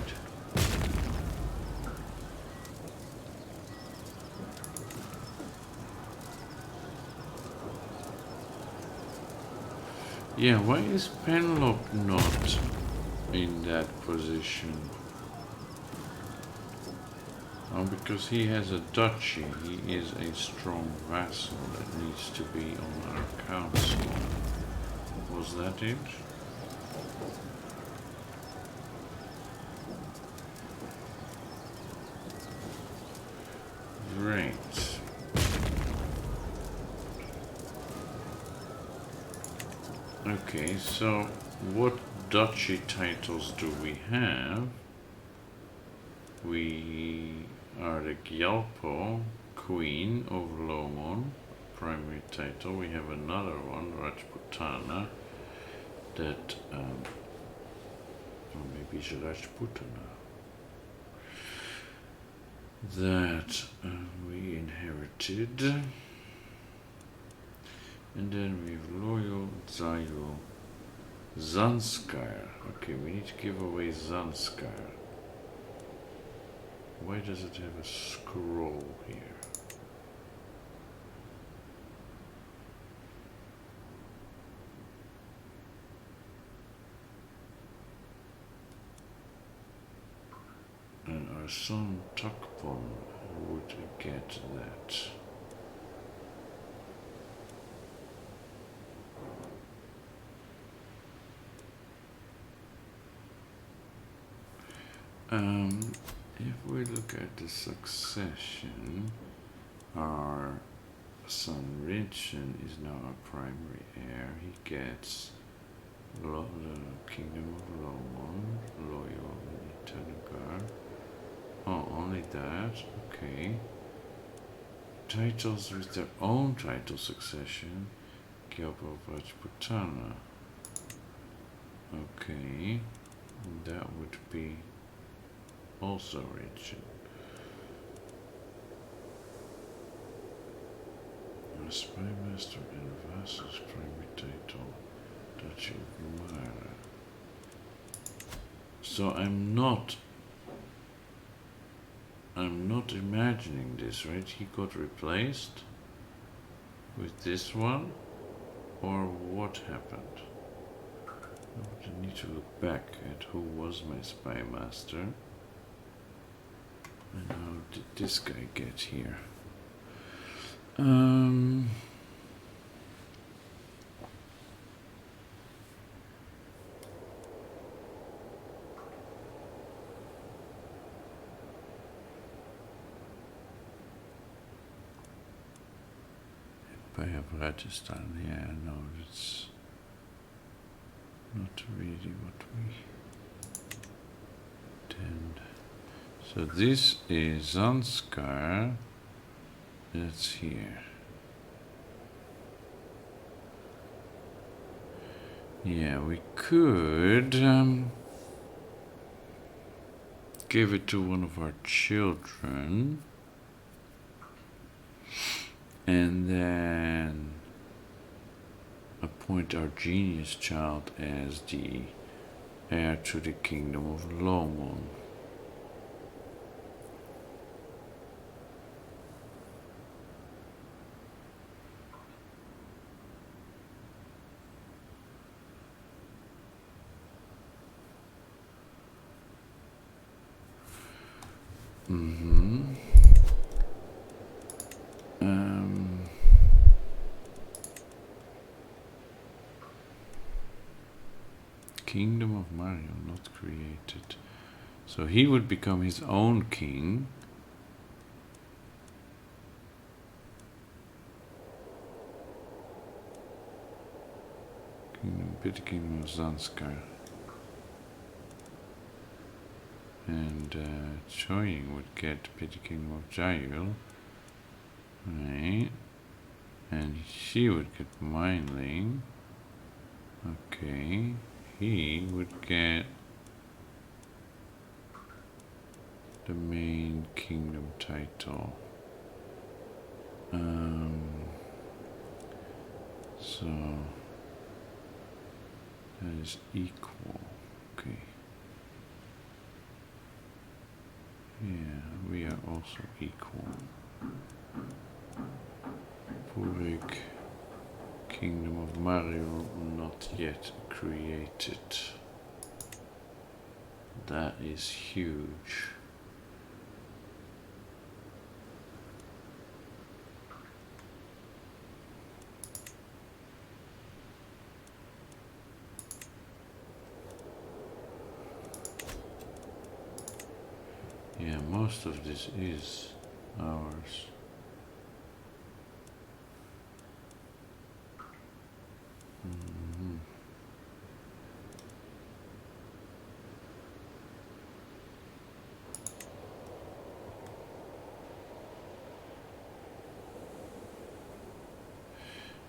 Yeah, why is Penelope not in that position? Oh, because he has a duchy. He is a strong vassal that needs to be on our council. Was that it? Right. Okay, so what duchy titles do we have? We are the Gyalpo, Queen of Lomon, primary title. We have another one, Rajputana, that, or maybe it's Rajputana, that we inherited. And then we have Loyal, Zayul, Zanskar. Okay, we need to give away Zanskar. Why does it have a scroll here? And our son Takpon would get that. If we look at the succession, our son Rinchen is now our primary heir. He gets the Kingdom of Loyal, and Itanugar. Oh, only that? Okay. Titles with their own title succession. Gyopo Rajputana. Okay. That would be also Rinchen. Spy Master and Vassals primary title, Duchy of Mara. So I'm not imagining this, right? He got replaced with this one, or what happened? I need to look back at who was my Spy Master. And how did this guy get here? Empire of Rajasthan, yeah, no, it's not really what we intend. So this is Zanskar. That's here. Yeah, we could give it to one of our children and then appoint our genius child as the heir to the Kingdom of Lomon. Kingdom of Mario, not created. So he would become his own king. Petty Kingdom of Zanskar. And Choying would get Petty Kingdom of Jayul. Right. And she would get Mineling. Okay. He would get the main kingdom title. So that is equal. Okay. Yeah, we are also equal. Purik, Kingdom of Mario, not yet created. That is huge. Yeah, most of this is ours.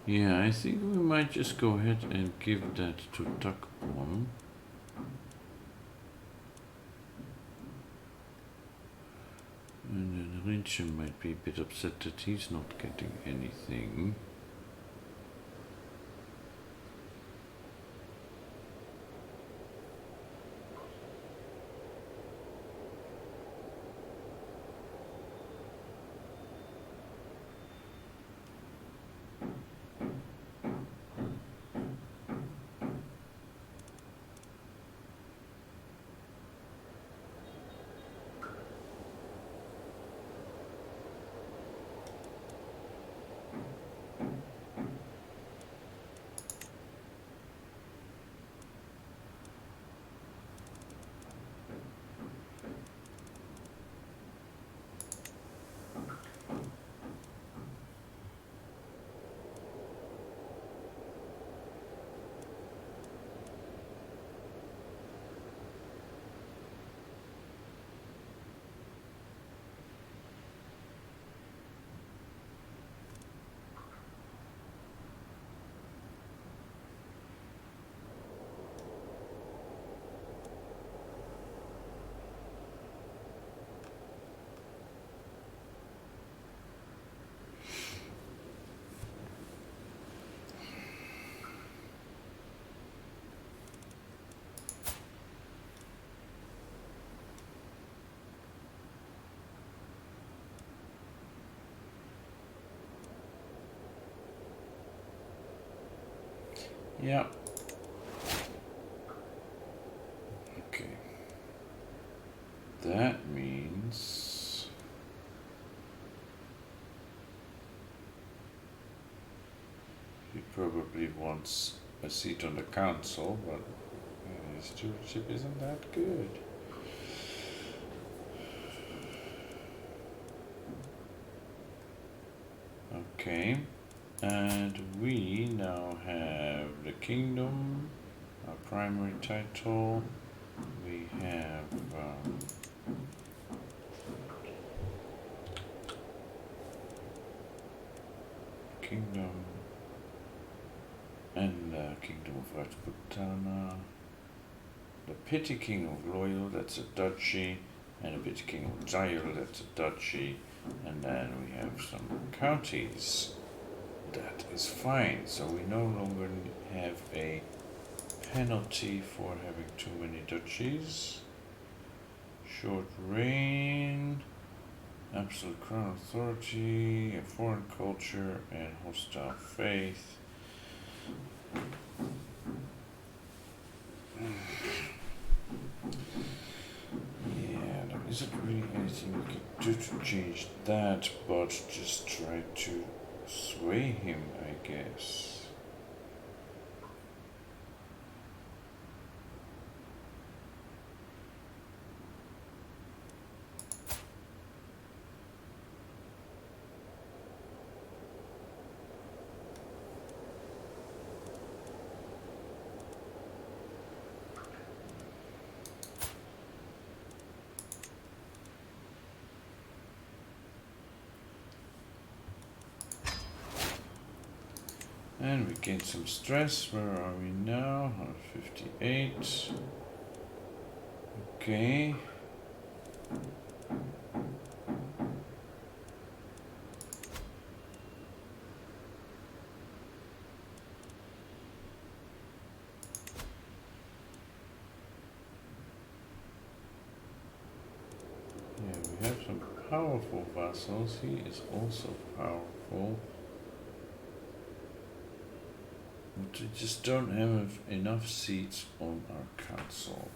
Yeah, I think we might just go ahead and give that to Takbon. And then Rinchen might be a bit upset that he's not getting anything. Yeah. Okay. That means he probably wants a seat on the council, but his stewardship isn't that good. Okay, and we now have the kingdom, our primary title. We have kingdom and kingdom of Rajputana. The petty king of Loyal, that's a duchy, and a petty king of Jayal, that's a duchy. And then we have some counties. That is fine. So we no longer have a penalty for having too many duchies. Short reign, absolute crown authority, a foreign culture, and hostile faith. There isn't really anything we could do to change that, but just try to sway him, I guess. And we gain some stress. Where are we now? 158. Okay. Yeah, we have some powerful vassals. He is also powerful. But we just don't have enough seats on our council.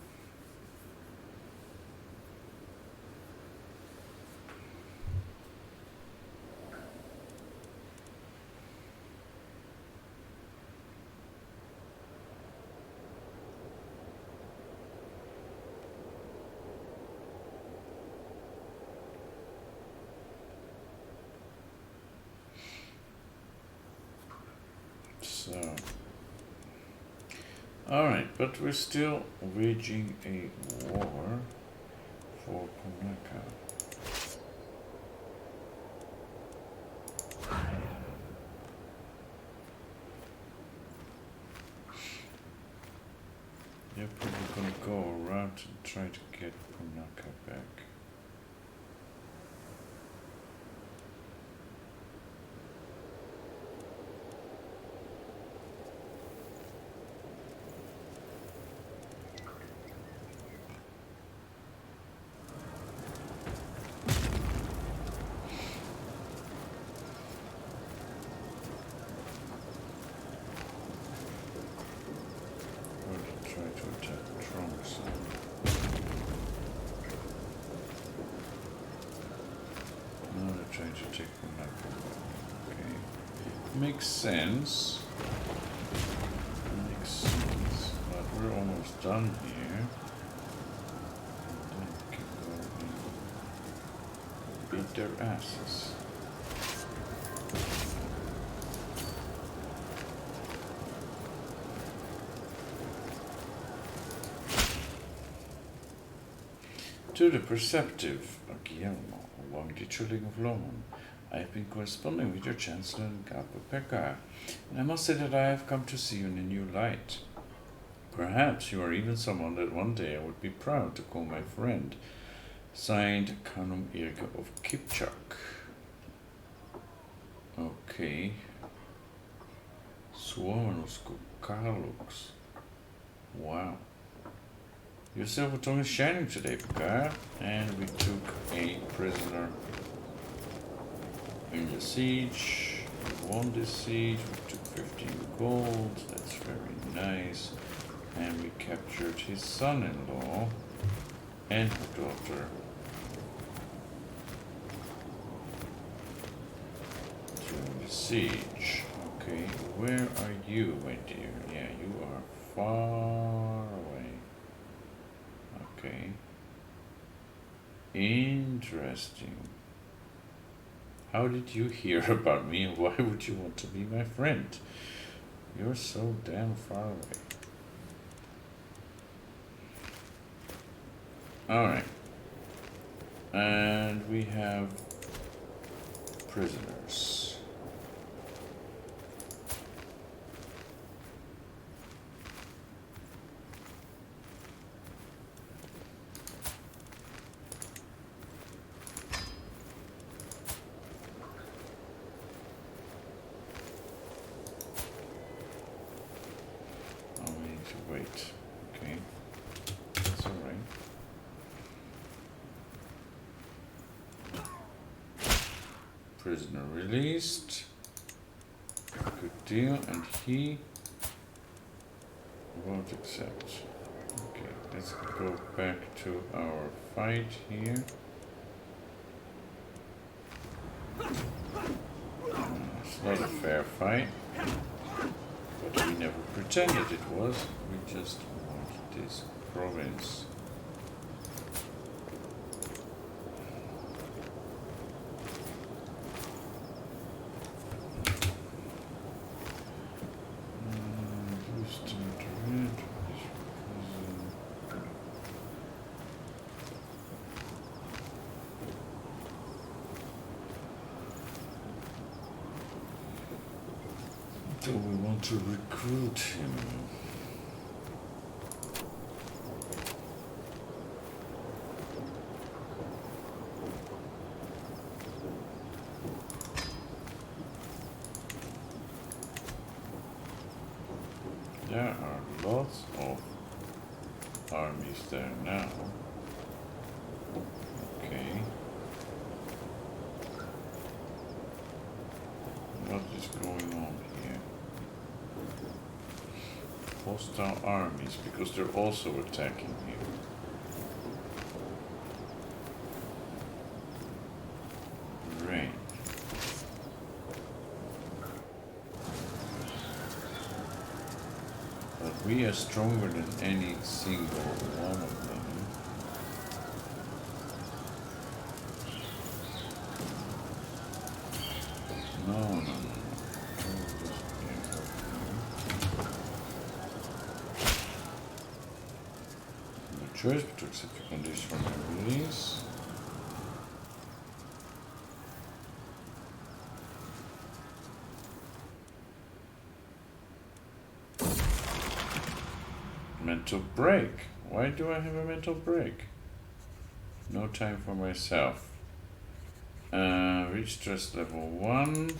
So, alright, but we're still waging a war for Punaka. They're probably gonna go around and try to get Punaka back. Makes sense. Makes sense. But we're almost done here. And then we can go and beat their asses. To the perceptive Guillermo along the Trilling of Lomon. I have been corresponding with your Chancellor and Perka, and I must say that I have come to see you in a new light. Perhaps you are even someone that one day I would be proud to call my friend. Signed, Kanum Irga of Kipchak. Okay. Suomenusku Karlux. Wow. Your silver tongue is shining today, Perka. And we took a prisoner in the siege. We won this siege, we took 15 gold, that's very nice. And we captured his son-in-law and her daughter. To the siege. Okay, where are you, my dear? Yeah, you are far away. Okay. Interesting. How did you hear about me and why would you want to be my friend? You're so damn far away. Alright. And we have prisoners. Oh, we need to wait. Okay. That's alright. Prisoner released. Good deal, and he won't accept. Okay, let's go back to our fight here. It's not a fair fight, but we never pretended it was. We just want this province. Do we want to recruit him? There are lots of armies there now. Okay. What is going on here? Hostile armies, because they're also attacking here. Rain. But we are stronger than any single one of them. No. Choice to accept the condition for my release. Mental break. Why do I have a mental break? No time for myself. Reach stress level 1.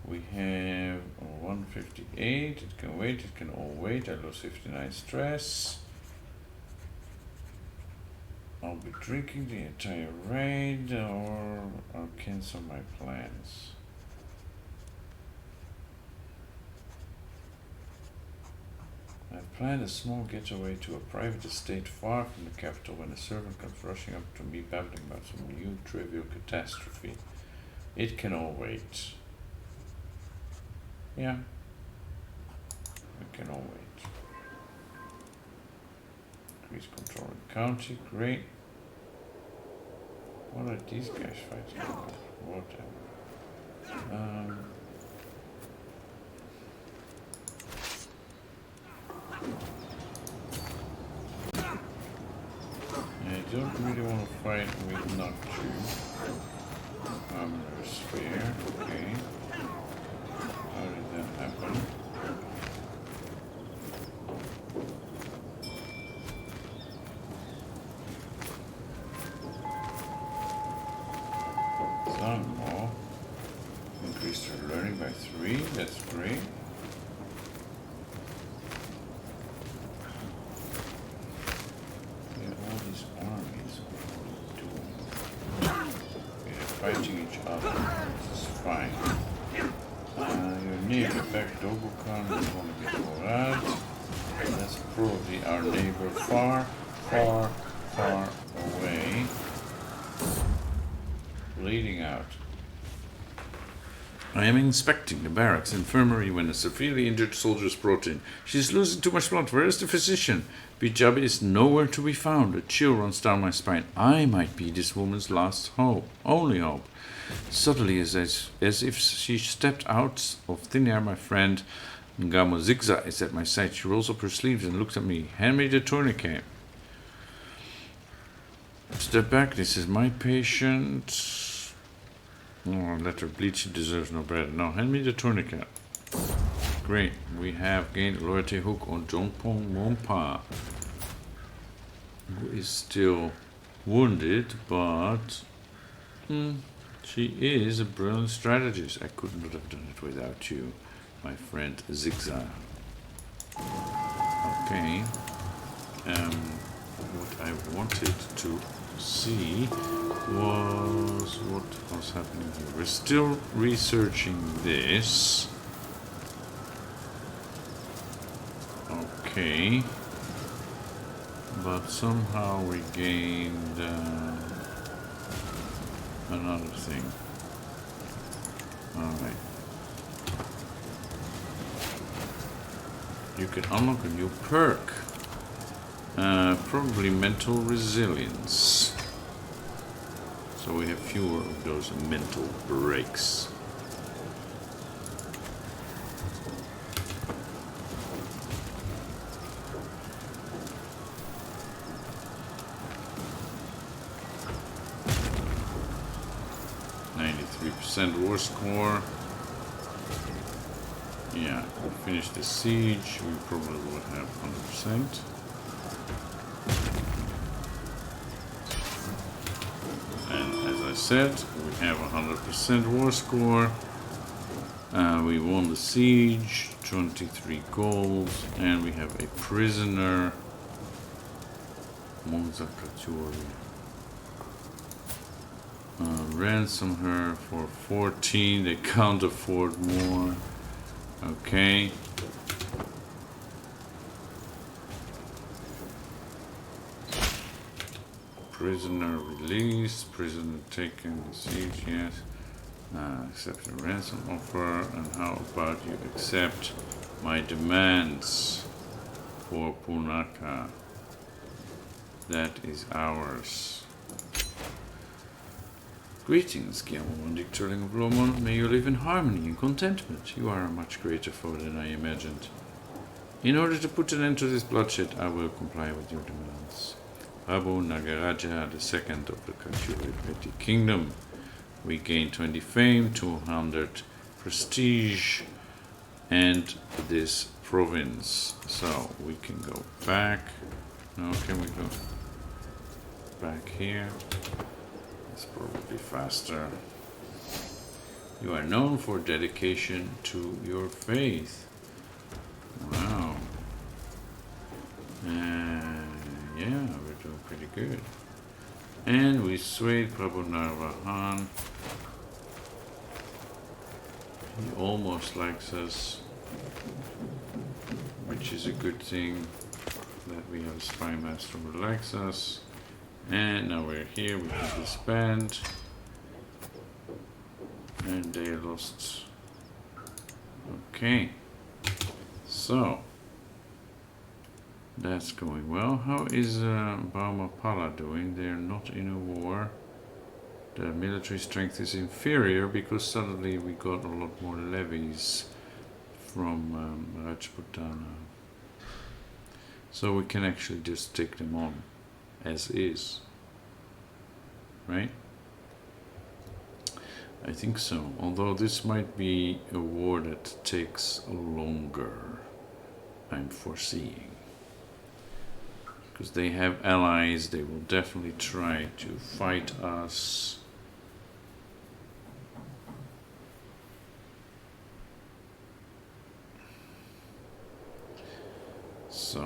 We have 158. It can wait. It can all wait. I lose 59 stress. I'll be drinking the entire raid, or I'll cancel my plans. I've planned a small getaway to a private estate far from the capital when a servant comes rushing up to me babbling about some new trivial catastrophe. It can all wait. Yeah. It can all wait. Increase control in county, great. What are these guys fighting about? Whatever. I don't really want to fight with Noctu. Sphere, okay. How did that happen? Some more. Increased her learning by 3, that's great. Fighting each other. This is fine. neighbor back Dogokan, we want to get Morad. That's probably our neighbor far, far, far away. Bleeding out. I am inspecting the barracks infirmary when a severely injured soldier is brought in. She is losing too much blood. Where is the physician? Bijabi is nowhere to be found. A chill runs down my spine. I might be this woman's last hope. Only hope. Suddenly, as if she stepped out of thin air, my friend Ngamo Zigza is at my side. She rolls up her sleeves and looks at me. Hand me the tourniquet. Step back. This is my patient. Oh, let her bleed. She deserves no better. Now, hand me the tourniquet. Great. We have gained a loyalty hook on Jongpong Mompa, who is still wounded, but she is a brilliant strategist. I could not have done it without you, my friend Zigzag. Okay. What I wanted to see was what was happening here. We're still researching this. Okay. But somehow we gained another thing. Alright. You can unlock a new perk. Probably mental resilience. So we have fewer of those mental breaks. War score. Yeah, we finish the siege. We probably will have 100%. And as I said, we have 100% war score. We won the siege, 23 gold, and we have a prisoner. Monzakatori. Ransom her for 14. They can't afford more. Okay. Prisoner released. Prisoner taken. The siege. Yes. Accept a ransom offer. And how about you accept my demands for Punaka? That is ours. Greetings, Gyamon, Dicturling of Lomon. May you live in harmony and contentment. You are a much greater foe than I imagined. In order to put an end to this bloodshed, I will comply with your demands. Prabhu Nagaraja, the second of the Kachuri Petty Kingdom. We gain 20 fame, 200 prestige, and this province. So we can go back. No, can we go back here? It's probably faster. You are known for dedication to your faith. Wow. Yeah, we're doing pretty good. And we swayed Prabhu Narvahan. He almost likes us, which is a good thing that we have a spy master who likes us. And now we're here, we can disband. And they lost. Okay. So, that's going well. How is Baumapala doing? They're not in a war. The military strength is inferior because suddenly we got a lot more levies from Rajputana. So we can actually just take them on as is. Right? I think so. Although this might be a war that takes longer, I'm foreseeing. Because they have allies, they will definitely try to fight us. So,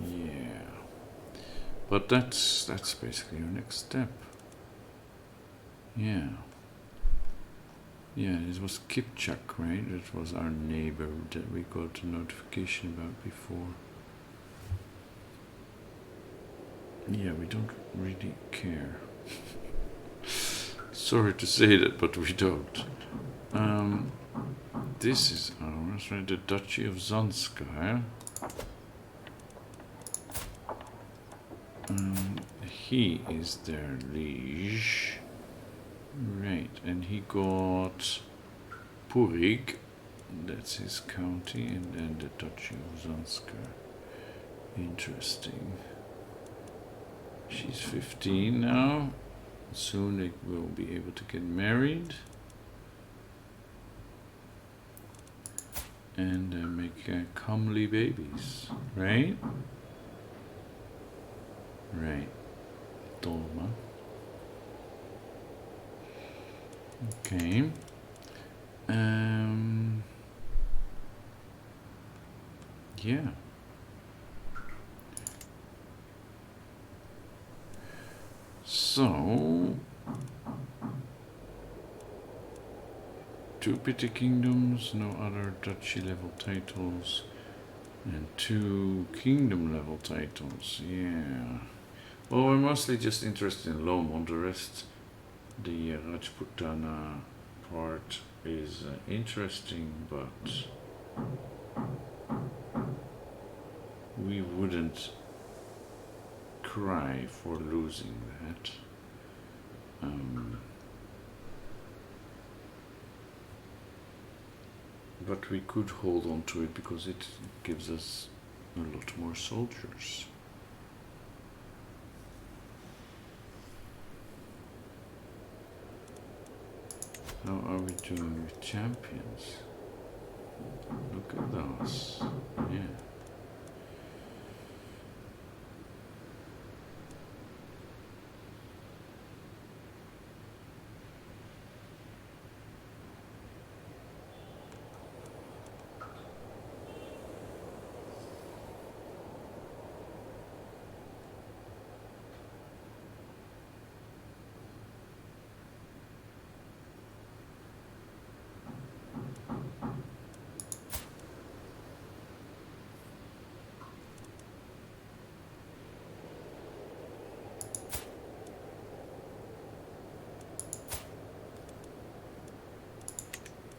yeah. But that's basically our next step. Yeah. Yeah, it was Kipchak, right? It was our neighbor that we got a notification about before. Yeah, we don't really care. Sorry to say that, but we don't. This is ours, right? The Duchy of Zanskar. He is their liege. Right, and he got Purig, that's his county, and then the Duchy of Zanskar. Interesting. She's 15 now. Soon they will be able to get married. And make comely babies, right? Right. Dolma. Okay. Yeah. So, 2 petty kingdoms, no other duchy level titles, and 2 kingdom level titles. Yeah. Well, we're mostly just interested in Lomond. The rest, the Rajputana part is interesting, but we wouldn't cry for losing that. But we could hold on to it because it gives us a lot more soldiers. How are we doing with champions? Look at those. Yeah.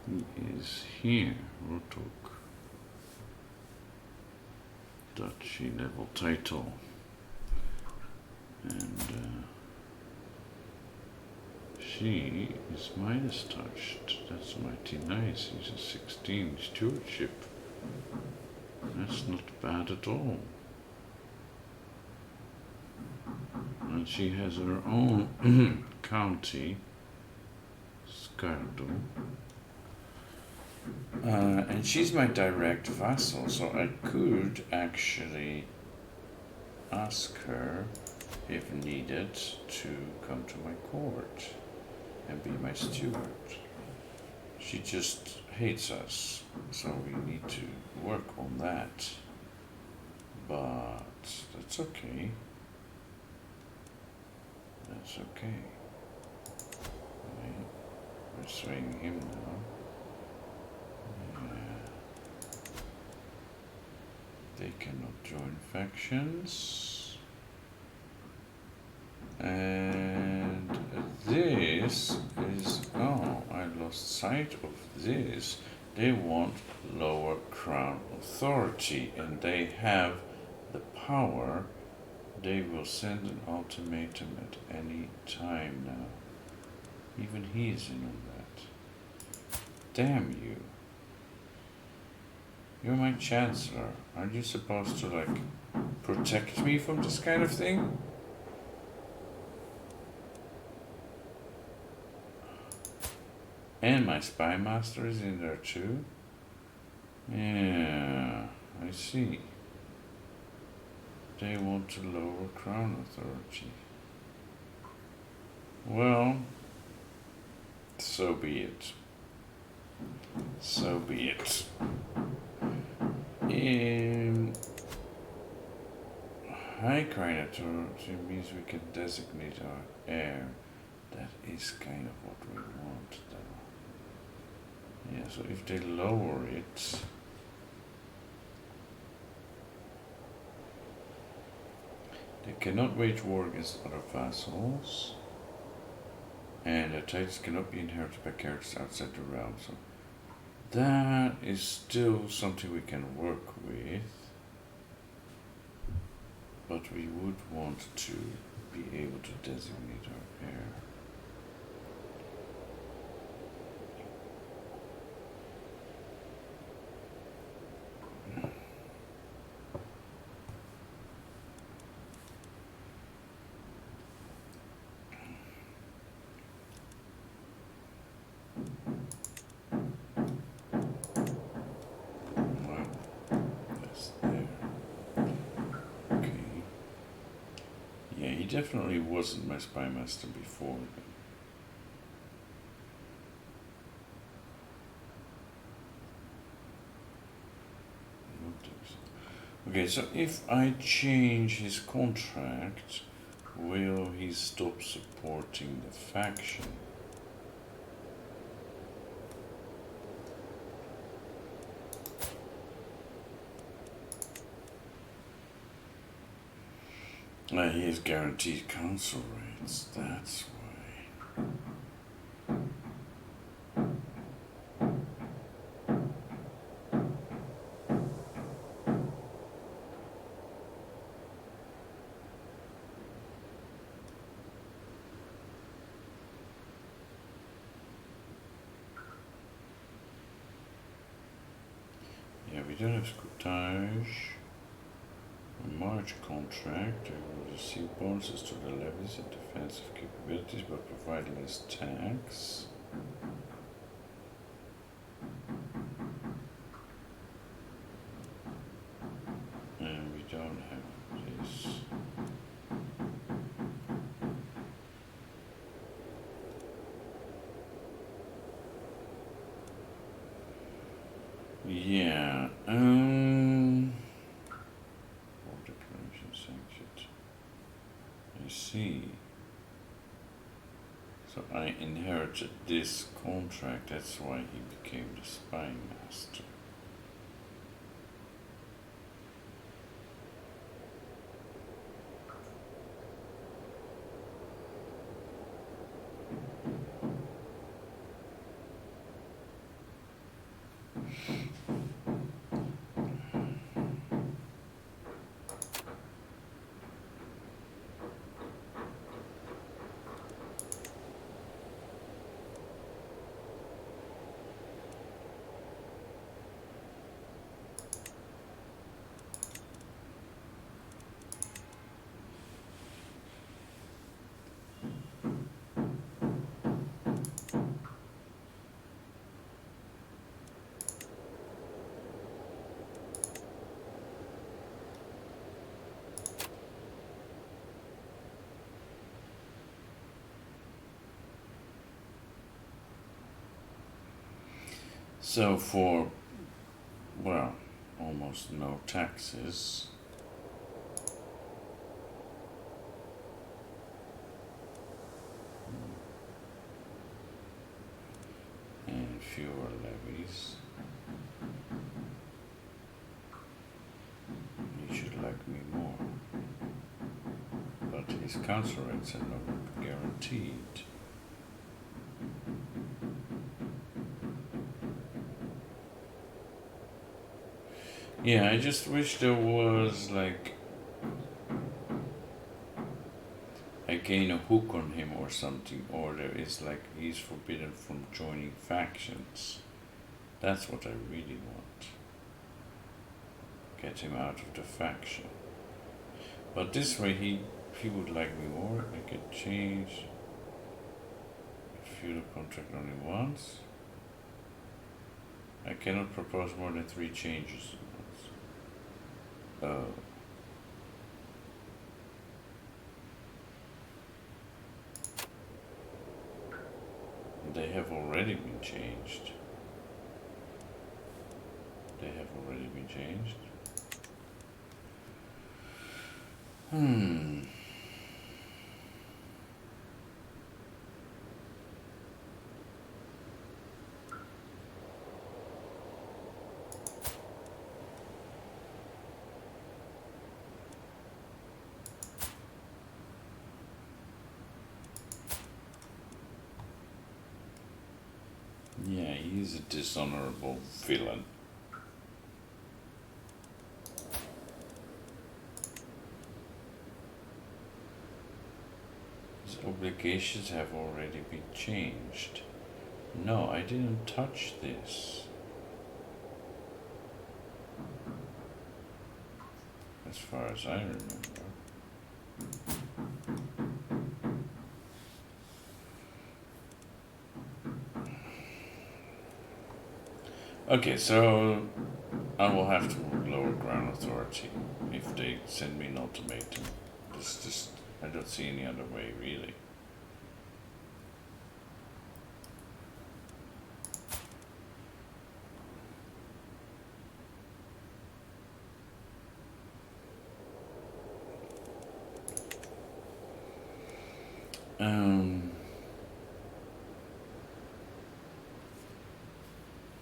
He is here, Rotok. Duchy level title. And she is minus touched. That's mighty nice. He's a 16 stewardship. That's not bad at all. And she has her own county, Skardu. And she's my direct vassal, so I could actually ask her, if needed, to come to my court and be my steward. She just hates us, so we need to work on that. But that's okay. That's okay. Right. We're swaying him now. They cannot join factions. And this is, oh, I lost sight of this. They want lower crown authority, and they have the power. They will send an ultimatum at any time now. Even he is in on that. Damn you. You're my chancellor. Aren't you supposed to, like, protect me from this kind of thing? And my spy master is in there too? Yeah, I see. They want to lower crown authority. Well, so be it. So be it. High crown authority means we can designate our heir. That is kind of what we want, though. So if they lower it, they cannot wage war against other vassals, and their titles cannot be inherited by characters outside the realm. So that is still something we can work with, but we would want to be able to designate our heir. He definitely wasn't my spy master before. Okay, so if I change his contract, will he stop supporting the faction? He has guaranteed council rates, that's why. Yeah, we don't have scrutage. March contract, I will receive bonuses to the levies and defensive capabilities but provide less tax. And we don't have this. Yeah, I see. So I inherited this contract, that's why he became the spy master. So for, well, almost no taxes, and fewer levies, he should like me more. But his council rates are no longer guaranteed. Yeah, I just wish there was like again a hook on him or something, or there is like he's forbidden from joining factions. That's what I really want. Get him out of the faction. But this way he would like me more. I could change feudal contract only once. I cannot propose more than 3 changes. Oh. They have already been changed. They have already been changed. Yeah, he's a dishonorable villain. His obligations have already been changed. No, I didn't touch this. As far as I remember. Okay, so I will have to lower ground authority if they send me an ultimatum. It's just, I don't see any other way, really.